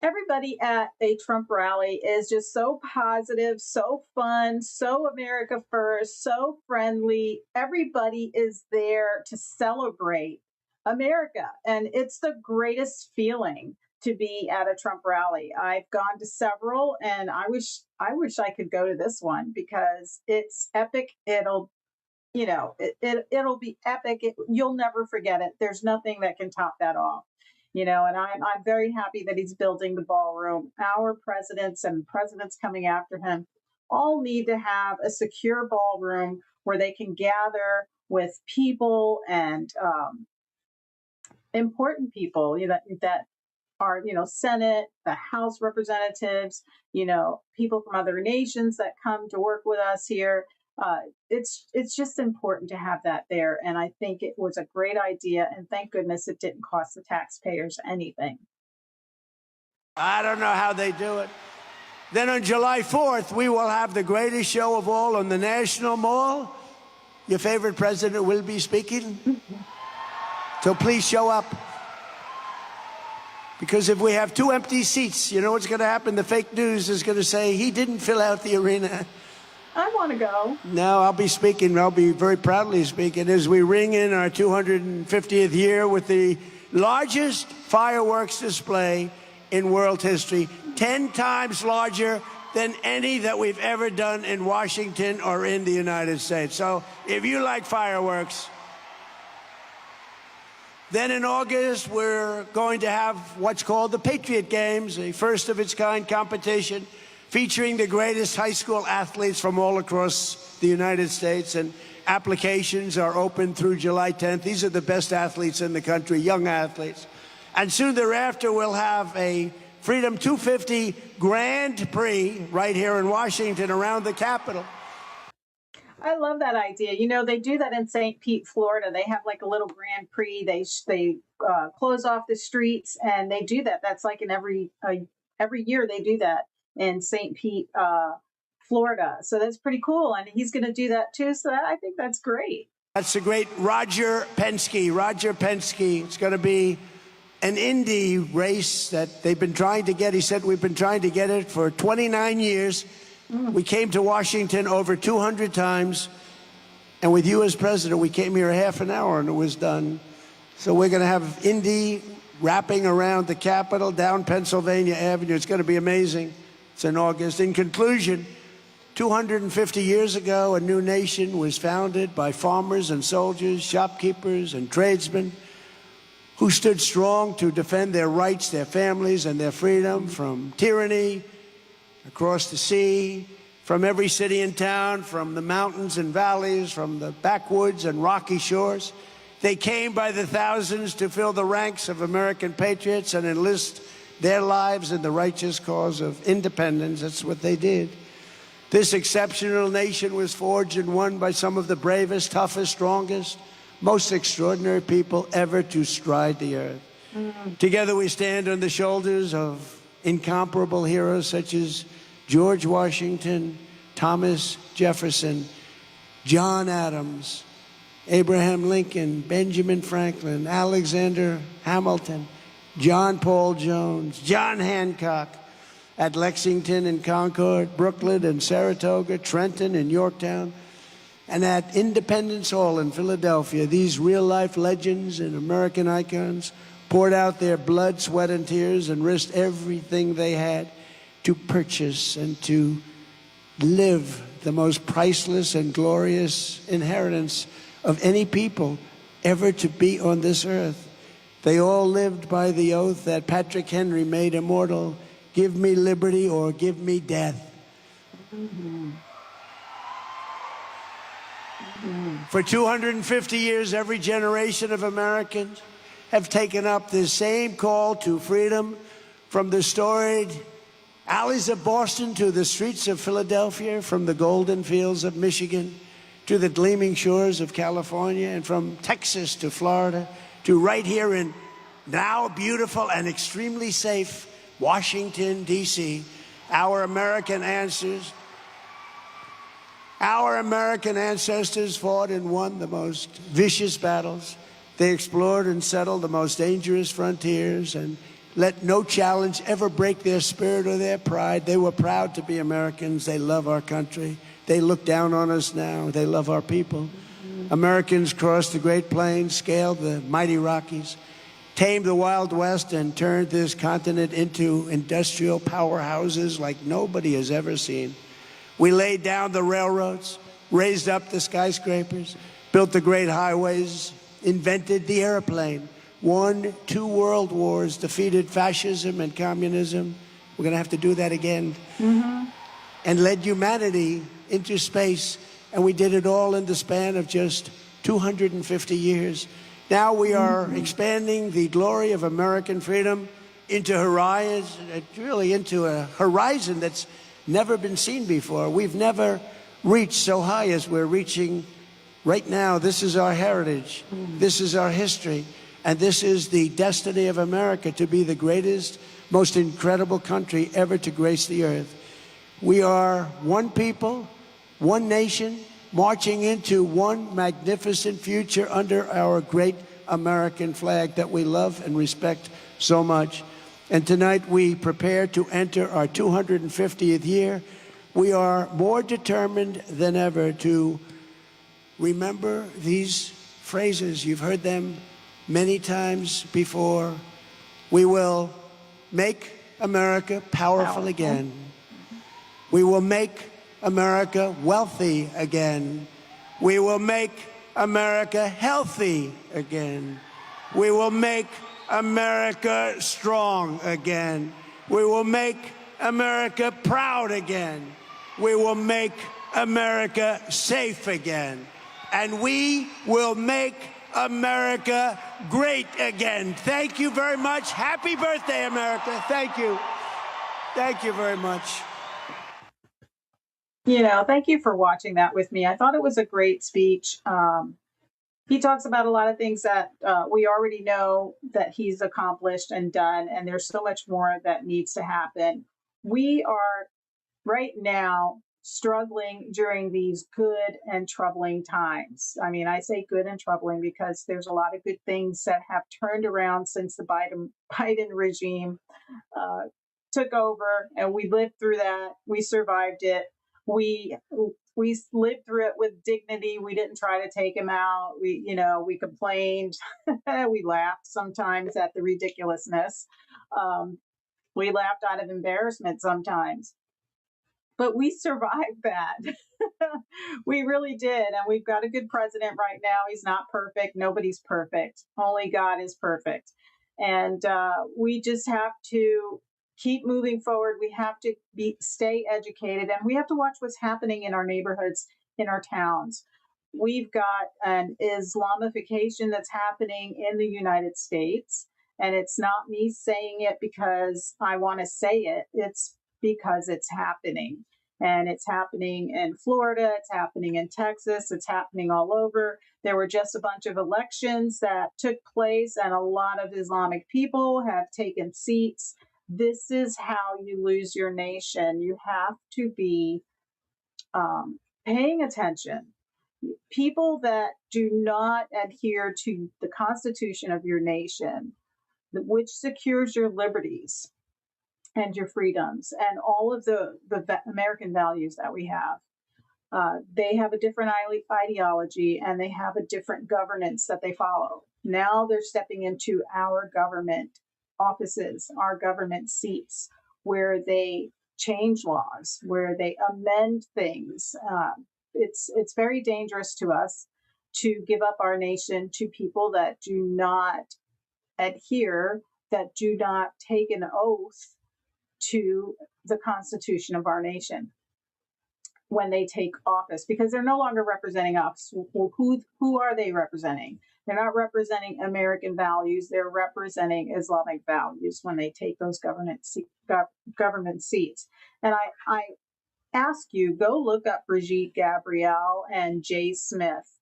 everybody at a Trump rally is just so positive, so fun, so America first, so friendly. Everybody is there to celebrate America. And it's the greatest feeling to be at a Trump rally. I've gone to several, and I wish I could go to this one, because it's epic. It'll be epic. You'll never forget it. There's nothing that can top that off. And I'm very happy that he's building the ballroom. Our presidents and presidents coming after him all need to have a secure ballroom where they can gather with people and important people that are, Senate, the House representatives, people from other nations that come to work with us here. It's just important to have that there. And I think it was a great idea. And thank goodness it didn't cost the taxpayers anything. I don't know how they do it. Then on July 4th, we will have the greatest show of all on the National Mall. Your favorite president will be speaking. So please show up. Because if we have 2 empty seats, you know what's going to happen? The fake news is going to say he didn't fill out the arena. I want to go. No, I'll be speaking. I'll be very proudly speaking as we ring in our 250th year with the largest fireworks display in world history, 10 times larger than any that we've ever done in Washington or in the United States. So if you like fireworks, then in August, we're going to have what's called the Patriot Games, a first-of-its-kind competition featuring the greatest high school athletes from all across the United States. And applications are open through July 10th. These are the best athletes in the country, young athletes. And soon thereafter, we'll have a Freedom 250 Grand Prix right here in Washington around the Capitol. I love that idea. You know, they do that in St. Pete, Florida. They have like a little Grand Prix. They close off the streets, and they do that. That's like in every year they do that in St. Pete, Florida. So that's pretty cool. And he's going to do that too. So I think that's great. That's the great Roger Penske. Roger Penske. It's going to be an Indy race that they've been trying to get. He said, we've been trying to get it for 29 years. We came to Washington over 200 times. And with you as president, we came here half an hour and it was done. So we're going to have Indy wrapping around the Capitol, down Pennsylvania Avenue. It's going to be amazing. It's in August. In conclusion, 250 years ago, a new nation was founded by farmers and soldiers, shopkeepers and tradesmen who stood strong to defend their rights, their families, and their freedom from tyranny across the sea, from every city and town, from the mountains and valleys, from the backwoods and rocky shores. They came by the thousands to fill the ranks of American patriots and enlist their lives in the righteous cause of independence. That's what they did. This exceptional nation was forged and won by some of the bravest, toughest, strongest, most extraordinary people ever to stride the earth. Together we stand on the shoulders of incomparable heroes such as George Washington, Thomas Jefferson, John Adams, Abraham Lincoln, Benjamin Franklin, Alexander Hamilton, John Paul Jones, John Hancock, at Lexington and Concord, Brooklyn and Saratoga, Trenton and Yorktown, and at Independence Hall in Philadelphia. These real-life legends and American icons poured out their blood, sweat, and tears and risked everything they had to purchase and to live the most priceless and glorious inheritance of any people ever to be on this earth. They all lived by the oath that Patrick Henry made immortal: give me liberty or give me death. For 250 years, every generation of Americans have taken up this same call to freedom, from the storied alleys of Boston to the streets of Philadelphia, from the golden fields of Michigan to the gleaming shores of California, and from Texas to Florida to right here in now beautiful and extremely safe Washington, D.C. Our American ancestors fought and won the most vicious battles. They explored and settled the most dangerous frontiers and let no challenge ever break their spirit or their pride. They were proud to be Americans. They love our country. They look down on us now. They love our people. Americans crossed the Great Plains, scaled the mighty Rockies, tamed the Wild West, and turned this continent into industrial powerhouses like nobody has ever seen. We laid down the railroads, raised up the skyscrapers, built the great highways, invented the airplane, won 2 world wars, defeated fascism and communism. We're going to have to do that again. And led humanity into space. And we did it all in the span of just 250 years. Now we are expanding the glory of American freedom into into a horizon that's never been seen before. We've never reached so high as we're reaching right now. This is our heritage. This is our history. And this is the destiny of America, to be the greatest, most incredible country ever to grace the earth. We are one people, one nation, marching into one magnificent future under our great American flag that we love and respect so much. And tonight we prepare to enter our 250th year. We are more determined than ever to remember these phrases. You've heard them many times before. We will make America powerful again. We will make America wealthy again. We will make America healthy again. We will make America strong again. We will make America proud again. We will make America safe again. And we will make America great again. Thank you very much. Happy birthday, America. Thank you. Thank you very much. Thank you for watching that with me. I thought it was a great speech. He talks about a lot of things that we already know that he's accomplished and done, and there's so much more that needs to happen. We are right now struggling during these good and troubling times. I mean, I say good and troubling because there's a lot of good things that have turned around since the Biden regime took over, and we lived through that. We survived it. We lived through it with dignity. We didn't try to take him out. We complained. We laughed sometimes at the ridiculousness. We laughed out of embarrassment sometimes. But we survived that. We really did. And we've got a good president right now. He's not perfect. Nobody's perfect. Only God is perfect. And we just have to keep moving forward. We have to stay educated, and we have to watch what's happening in our neighborhoods, in our towns. We've got an Islamification that's happening in the United States. And it's not me saying it because I want to say it. It's because it's happening. And it's happening in Florida, it's happening in Texas, it's happening all over. There were just a bunch of elections that took place, and a lot of Islamic people have taken seats. This is how you lose your nation. You have to be paying attention. People that do not adhere to the Constitution of your nation, which secures your liberties and your freedoms and all of the American values that we have. They have a different ideology, and they have a different governance that they follow. Now they're stepping into our government offices, our government seats, where they change laws, where they amend things. It's very dangerous to us to give up our nation to people that do not adhere, that do not take an oath to the Constitution of our nation when they take office, because they're no longer representing us. Who are they representing? They're not representing American values. They're representing Islamic values when they take those government seats. And I ask you, go look up Brigitte Gabriel and Jay Smith.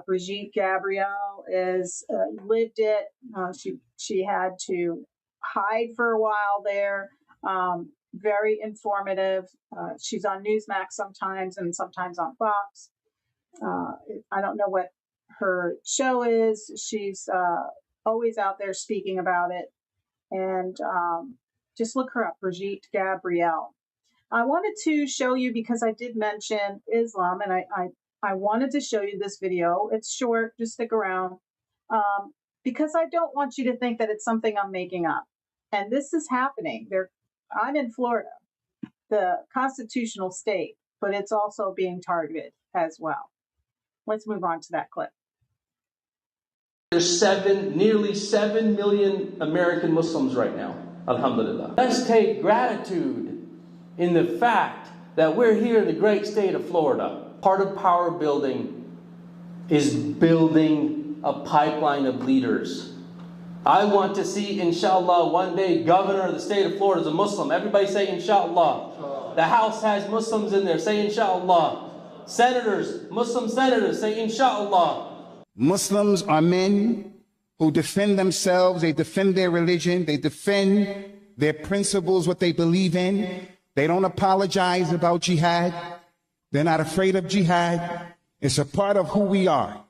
Brigitte Gabriel is lived it. She had to hide for a while there. Very informative. She's on Newsmax sometimes and sometimes on Fox. I don't know what her show is. She's always out there speaking about it. And just look her up, Brigitte Gabriel. I wanted to show you, because I did mention Islam, and I wanted to show you this video. It's short, just stick around. Because I don't want you to think that it's something I'm making up. And this is happening. I'm in Florida, the constitutional state, but it's also being targeted as well. Let's move on to that clip. There's nearly 7 million American Muslims right now, alhamdulillah. Let's take gratitude in the fact that we're here in the great state of Florida. Part of power building is building a pipeline of leaders. I want to see, inshallah, one day governor of the state of Florida is a Muslim. Everybody say inshallah. The House has Muslims in there. Say inshallah. Senators, Muslim senators, say inshallah. Muslims are men who defend themselves. They defend their religion. They defend their principles, what they believe in. They don't apologize about jihad. They're not afraid of jihad. It's a part of who we are.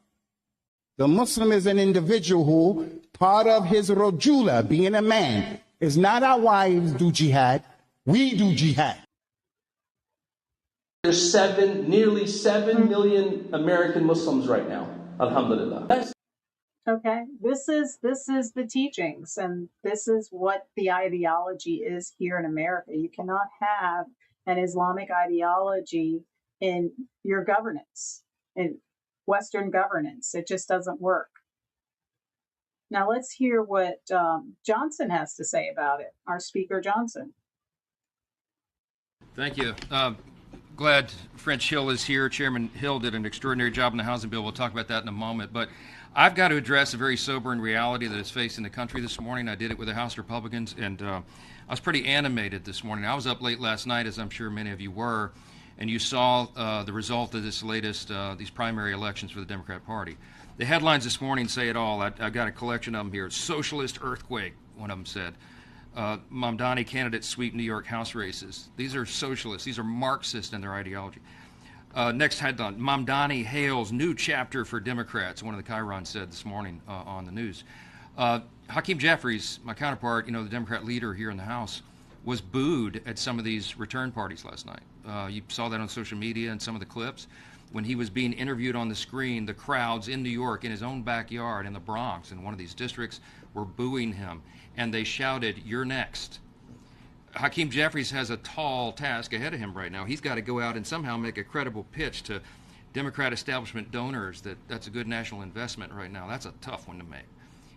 The Muslim is an individual who, part of his rojula, being a man, is not our wives do jihad. We do jihad. There's nearly 7 million American Muslims right now, alhamdulillah. Okay, this is the teachings, and this is what the ideology is here in America. You cannot have an Islamic ideology in your governance, in Western governance. It just doesn't work. Now let's hear what Johnson has to say about it. Our Speaker Johnson. Thank you. Glad French Hill is here. Chairman Hill did an extraordinary job in the housing bill. We'll talk about that in a moment. But I've got to address a very sobering reality that is facing the country this morning. I did it with the House Republicans, and I was pretty animated this morning. I was up late last night, as I'm sure many of you were, and you saw the result of this latest, these primary elections for the Democrat Party. The headlines this morning say it all. I've got a collection of them here. Socialist earthquake, one of them said. Mamdani candidates sweep New York House races. These are socialists. These are Marxist in their ideology. Next headline, Mamdani hails new chapter for Democrats, one of the Chirons said this morning on the news. Hakeem Jeffries, my counterpart, the Democrat leader here in the House, was booed at some of these return parties last night. You saw that on social media and some of the clips. When he was being interviewed on the screen, the crowds in New York, in his own backyard, in the Bronx, in one of these districts, were booing him. And they shouted, "You're next." Hakeem Jeffries has a tall task ahead of him right now. He's got to go out and somehow make a credible pitch to Democrat establishment donors that that's a good national investment right now. That's a tough one to make.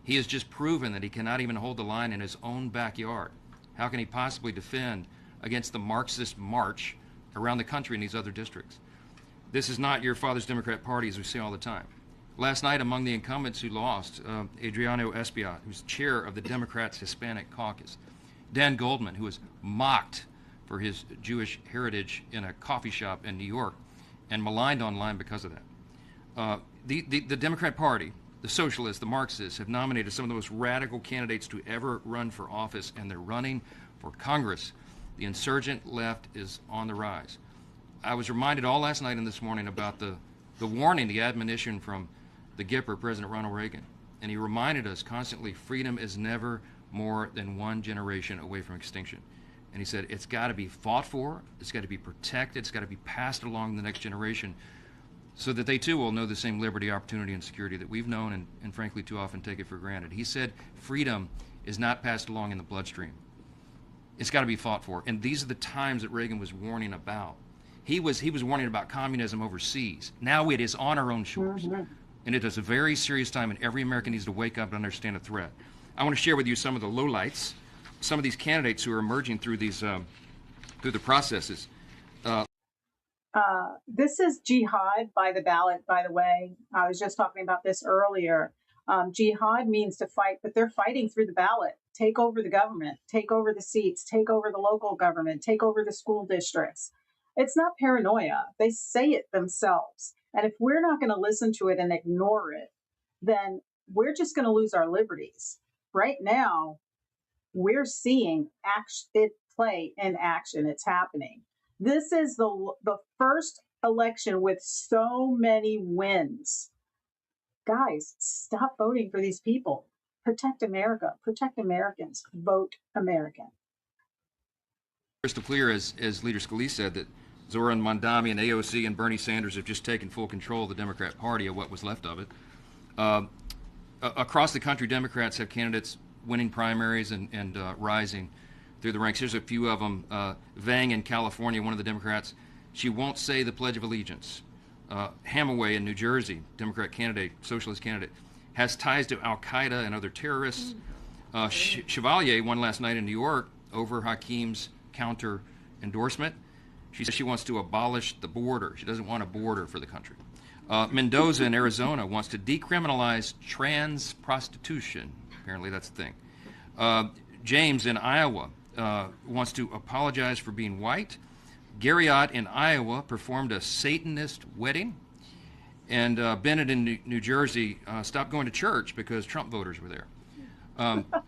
He has just proven that he cannot even hold the line in his own backyard. How can he possibly defend against the Marxist march around the country in these other districts? This is not your father's Democrat Party, as we say all the time. Last night, among the incumbents who lost, Adriano Espaillat, who's chair of the Democrats' Hispanic Caucus, Dan Goldman, who was mocked for his Jewish heritage in a coffee shop in New York and maligned online because of that. The Democrat Party, the socialists, the Marxists, have nominated some of the most radical candidates to ever run for office, and they're running for Congress. The insurgent left is on the rise. I was reminded all last night and this morning about the warning, the admonition from the Gipper, President Ronald Reagan. And he reminded us constantly, freedom is never more than one generation away from extinction. And he said, it's got to be fought for, it's got to be protected, it's got to be passed along to the next generation so that they too will know the same liberty, opportunity, and security that we've known and frankly too often take it for granted. He said freedom is not passed along in the bloodstream. It's got to be fought for. And these are the times that Reagan was warning about. He was warning about communism overseas. Now it is on our own shores. Mm-hmm. And it is a very serious time, and every American needs to wake up and understand the threat. I want to share with you some of the lowlights, some of these candidates who are emerging through these through the processes. This is jihad by the ballot, by the way. I was just talking about this earlier. Jihad means to fight, but they're fighting through the ballot. Take over the government, take over the seats, take over the local government, take over the school districts. It's not paranoia. They say it themselves. And if we're not going to listen to it and ignore it, then we're just going to lose our liberties. Right now, we're seeing it play in action. It's happening. This is the first election with so many wins. Guys, stop voting for these people. Protect America. Protect Americans. Vote American. Crystal clear, as Leader Scalise said, that Zoran Mamdani and AOC and Bernie Sanders have just taken full control of the Democrat Party, of what was left of it. Across the country, Democrats have candidates winning primaries and rising through the ranks. Here's a few of them. Vang in California, one of the Democrats, she won't say the Pledge of Allegiance. Hamaway in New Jersey, Democrat candidate, socialist candidate, has ties to Al-Qaeda and other terrorists. Chevalier won last night in New York over Hakeem's counter endorsement. She says she wants to abolish the border. She doesn't want a border for the country. Mendoza in Arizona wants to decriminalize trans prostitution. Apparently that's the thing. James in Iowa wants to apologize for being white. Garriott in Iowa performed a Satanist wedding. And Bennett in New Jersey stopped going to church because Trump voters were there.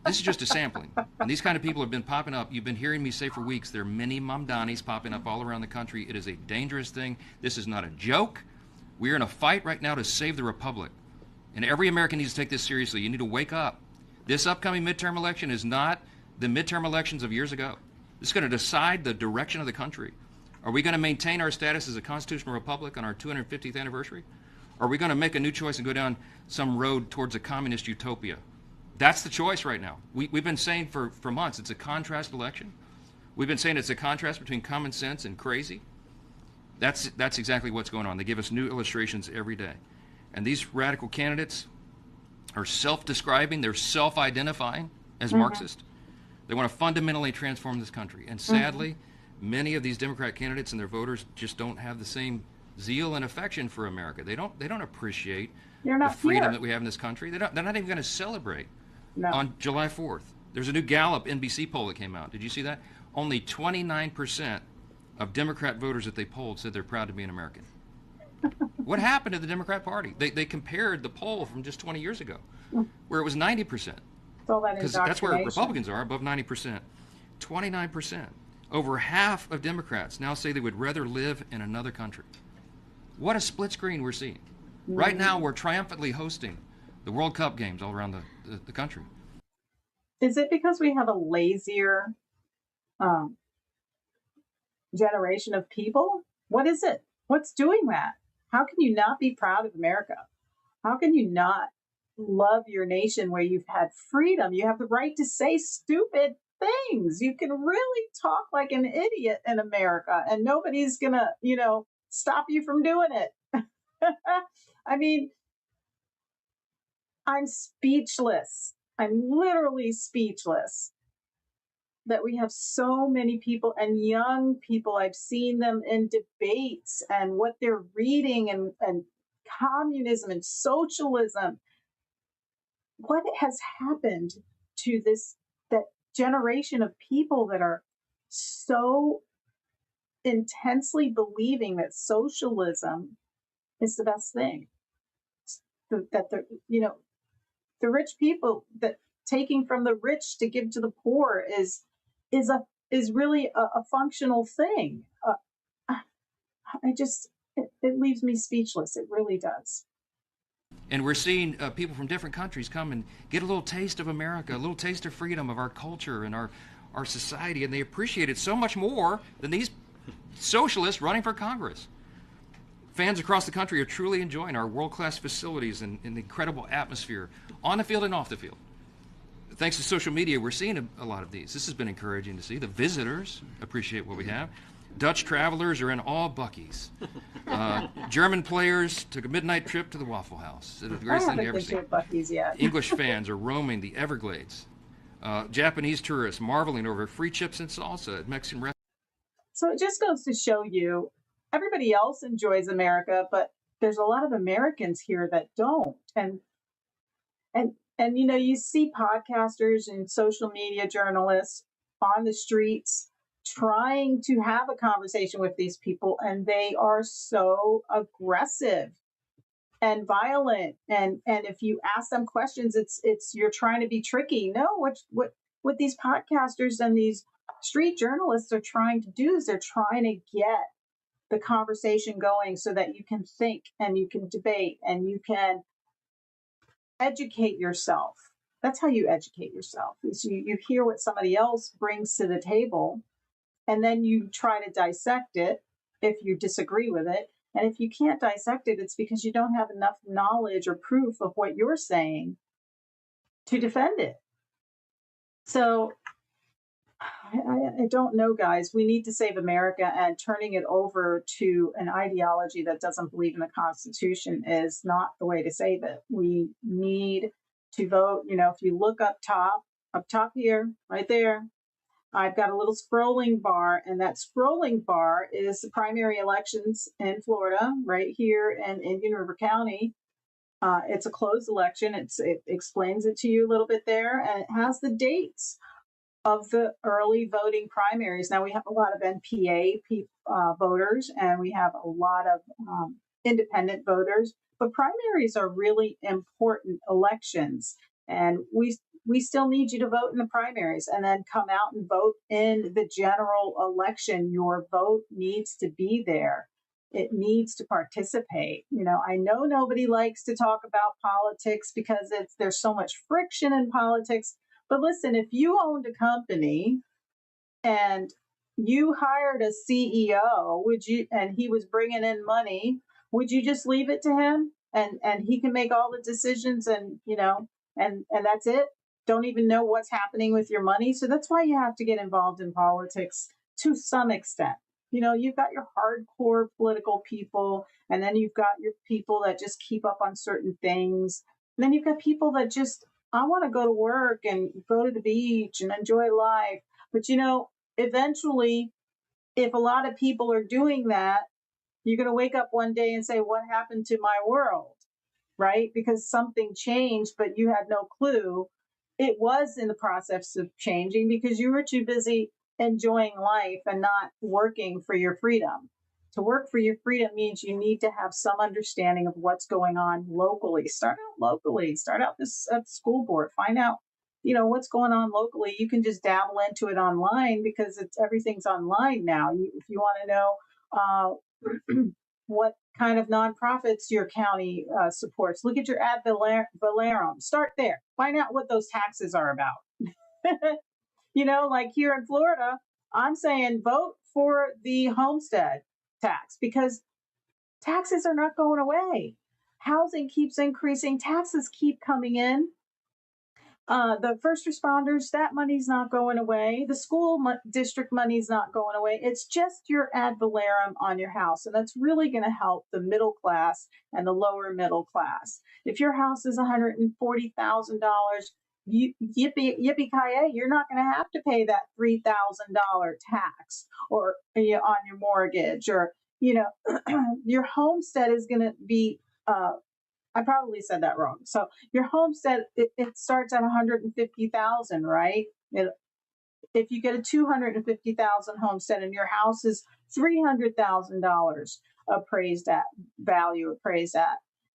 This is just a sampling. And these kind of people have been popping up. You've been hearing me say for weeks, there are many Mamdanis popping up all around the country. It is a dangerous thing. This is not a joke. We're in a fight right now to save the republic. And every American needs to take this seriously. You need to wake up. This upcoming midterm election is not the midterm elections of years ago. This is going to decide the direction of the country. Are we going to maintain our status as a constitutional republic on our 250th anniversary? Or are we going to make a new choice and go down some road towards a communist utopia? That's the choice right now. We've been saying for months it's a contrast election. We've been saying it's a contrast between common sense and crazy. That's exactly what's going on. They give us new illustrations every day. And these radical candidates are self-describing, they're self-identifying as Marxist. They want to fundamentally transform this country. And sadly, many of these Democrat candidates and their voters just don't have the same zeal and affection for America. They don't appreciate the freedom that we have in this country. They're not even going to celebrate on July 4th. There's a new Gallup NBC poll that came out. Did you see that? Only 29% of Democrat voters that they polled said they're proud to be an American. What happened to the Democrat Party? They compared the poll from just 20 years ago, where it was 90%. It's all that Because that's where indoctrination. Republicans are, above 90%. 29%. Over half of Democrats now say they would rather live in another country. What a split screen we're seeing. Right now, we're triumphantly hosting the World Cup games all around the country. Is it because we have a lazier generation of people? What is it? What's doing that? How can you not be proud of America? How can you not love your nation where you've had freedom? You have the right to say stupid things. You can really talk like an idiot in America, and nobody's gonna, stop you from doing it. I mean, I'm speechless. I'm literally speechless that we have so many people, and young people. I've seen them in debates and what they're reading, and communism and socialism. What has happened to that generation of people that are so intensely believing that socialism is the best thing? That the rich people, that taking from the rich to give to the poor is really a functional thing. It leaves me speechless. It really does. And we're seeing people from different countries come and get a little taste of America, a little taste of freedom, of our culture and our society, and they appreciate it so much more than these socialists running for Congress. Fans across the country are truly enjoying our world-class facilities and the incredible atmosphere on the field and off the field. Thanks to social media, we're seeing a lot of these. This has been encouraging to see. The visitors appreciate what we have. Dutch travelers are in all Buc-ee's. German players took a midnight trip to the Waffle House. It's the greatest thing they ever seen. Buc-ee's yet. English fans are roaming the Everglades. Japanese tourists marveling over free chips and salsa at Mexican restaurants. So it just goes to show you, everybody else enjoys America, but there's a lot of Americans here that don't. And you see podcasters and social media journalists on the streets trying to have a conversation with these people, and they are so aggressive and violent. And if you ask them questions, it's you're trying to be tricky. No, what these podcasters and these street journalists are trying to do is they're trying to get the conversation going so that you can think and you can debate and you can educate yourself. That's how you educate yourself, is you hear what somebody else brings to the table, and then you try to dissect it if you disagree with it. And if you can't dissect it, it's because you don't have enough knowledge or proof of what you're saying to defend it. So I don't know, guys. We need to save America, and turning it over to an ideology that doesn't believe in the Constitution is not the way to save it. We need to vote. If you look up top here, right there, I've got a little scrolling bar, and that scrolling bar is the primary elections in Florida, right here in Indian River County. It's a closed election. It explains it to you a little bit there, and it has the dates of the early voting primaries. Now, we have a lot of NPA voters, and we have a lot of independent voters, but primaries are really important elections, and we still need you to vote in the primaries and then come out and vote in the general election. Your vote needs to be there. It needs to participate. I know nobody likes to talk about politics because there's so much friction in politics. But listen, if you owned a company and you hired a CEO, and he was bringing in money, would you just leave it to him and he can make all the decisions and that's it? Don't even know what's happening with your money. So that's why you have to get involved in politics to some extent. You've got your hardcore political people, and then you've got your people that just keep up on certain things. And then you've got people that just, I want to go to work and go to the beach and enjoy life. But, eventually, if a lot of people are doing that, you're going to wake up one day and say, what happened to my world? Right? Because something changed, but you had no clue. It was in the process of changing because you were too busy enjoying life and not working for your freedom. To work for your freedom means you need to have some understanding of what's going on locally. Start out locally. Start out this at the school board. Find out, what's going on locally. You can just dabble into it online because everything's online now. If you want to know what kind of nonprofits your county supports, look at your ad valorem. Start there. Find out what those taxes are about. Like here in Florida, I'm saying vote for the homestead tax because taxes are not going away. Housing keeps increasing, taxes keep coming in. The first responders, that money's not going away. The school district money's not going away. It's just your ad valorem on your house. And that's really going to help the middle class and the lower middle class. If your house is $140,000, yippee-ki-yay, you're not going to have to pay that $3,000 tax or on your mortgage, or your homestead is going to be I probably said that wrong. So your homestead, it starts at 150,000, right? If you get a 250,000 homestead and your house is $300,000 appraised at,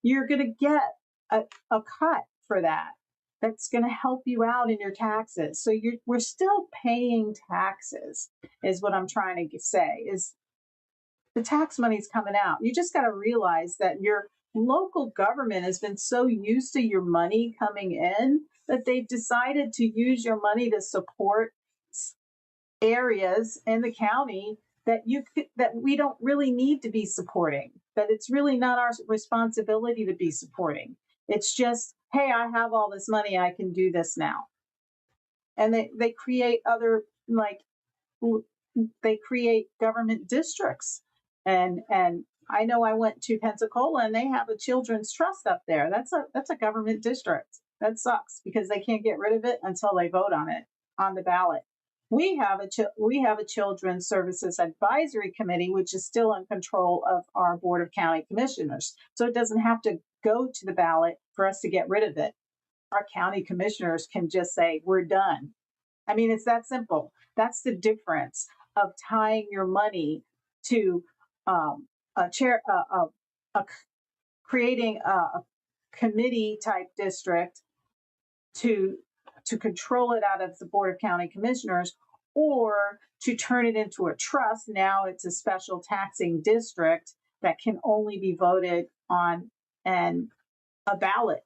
you're going to get a cut for that. That's going to help you out in your taxes. So we're still paying taxes, is what I'm trying to say. Is the tax money's coming out. You just got to realize that your local government has been so used to your money coming in that they've decided to use your money to support areas in the county that we don't really need to be supporting, that it's really not our responsibility to be supporting. It's just, hey, I have all this money, I can do this now. And they create they create government districts. And I know I went to Pensacola and they have a children's trust up there. That's a government district. That sucks because they can't get rid of it until they vote on it on the ballot. We have a Children's Services Advisory Committee, which is still in control of our Board of County Commissioners. So it doesn't have to go to the ballot for us to get rid of it. Our county commissioners can just say, we're done. I mean, it's that simple. That's the difference of tying your money to creating a committee type district to control it out of the Board of County Commissioners, or to turn it into a trust. Now it's a special taxing district that can only be voted on and a ballot.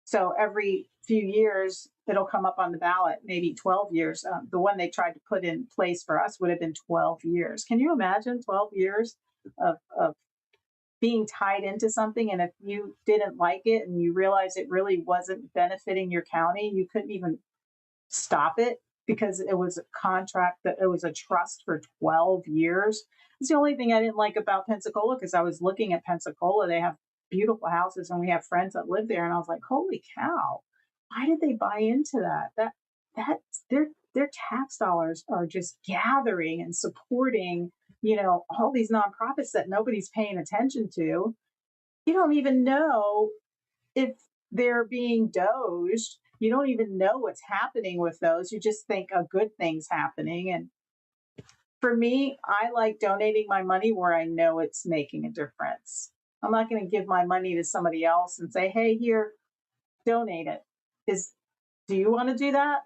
So every few years, it'll come up on the ballot, maybe 12 years. The one they tried to put in place for us would have been 12 years. Can you imagine 12 years of being tied into something? And if you didn't like it and you realized it really wasn't benefiting your county, you couldn't even stop it because it was a contract, that it was a trust for 12 years. It's the only thing I didn't like about Pensacola, because I was looking at Pensacola. They have beautiful houses and we have friends that live there. And I was like, holy cow, why did they buy into that? That's their tax dollars are just gathering and supporting, all these nonprofits that nobody's paying attention to. You don't even know if they're being doged. You don't even know what's happening with those. You just think a good thing's happening. And for me, I like donating my money where I know it's making a difference. I'm not going to give my money to somebody else and say, hey, here, donate it. Do you want to do that?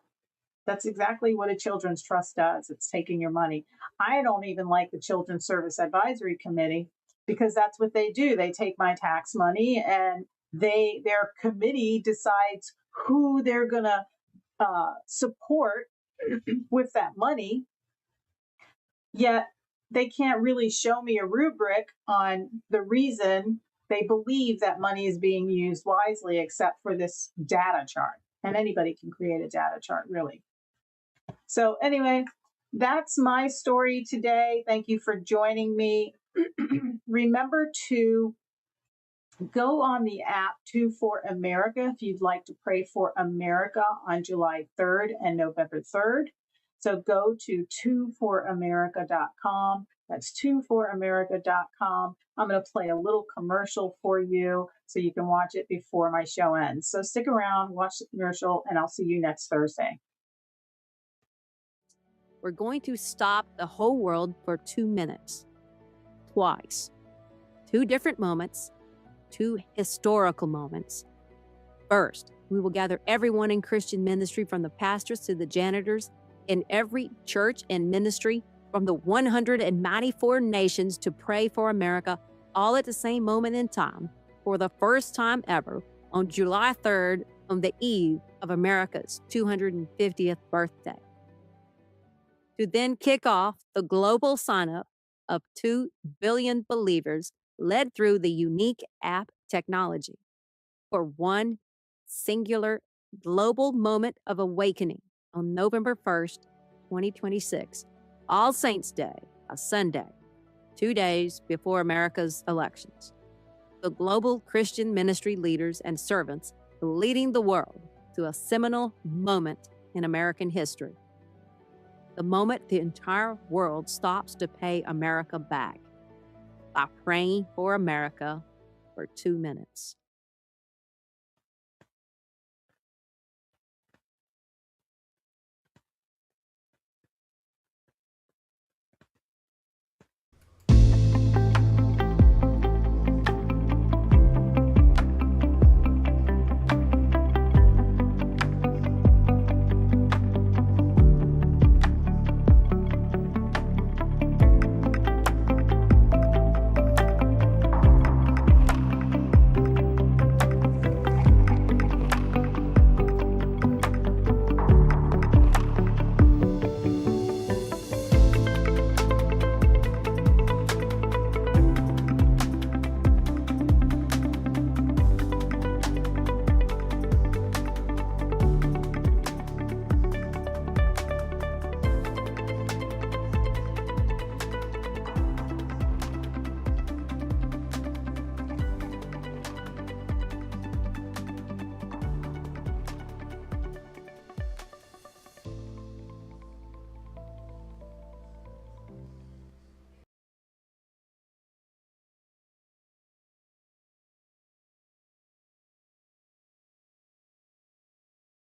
That's exactly what a children's trust does. It's taking your money. I don't even like the Children's Service Advisory Committee because that's what they do. They take my tax money and their committee decides who they're going to support with that money. Yet they can't really show me a rubric on the reason they believe that money is being used wisely, except for this data chart. And anybody can create a data chart, really. So anyway, that's my story today. Thank you for joining me. Remember to go on the app 2 for America if you'd like to pray for America on July 3rd and November 3rd. So go to 2foramerica.com. That's 2foramerica.com. I'm going to play a little commercial for you so you can watch it before my show ends. So stick around, watch the commercial, and I'll see you next Thursday. we're going to stop the whole world for 2 minutes. Twice. 2 different moments, 2 historical moments. First, we will gather everyone in Christian ministry, from the pastors to the janitors, in every church and ministry from the 194 nations, to pray for America, all at the same moment in time, for the first time ever, on July 3rd, on the eve of America's 250th birthday. To then kick off the global sign-up of 2 billion believers led through the unique app technology for one singular global moment of awakening on November 1st, 2026, All Saints' Day, a Sunday, 2 days before America's elections. The global Christian ministry leaders and servants leading the world to a seminal moment in American history. The moment the entire world stops to pay America back by praying for America for 2 minutes.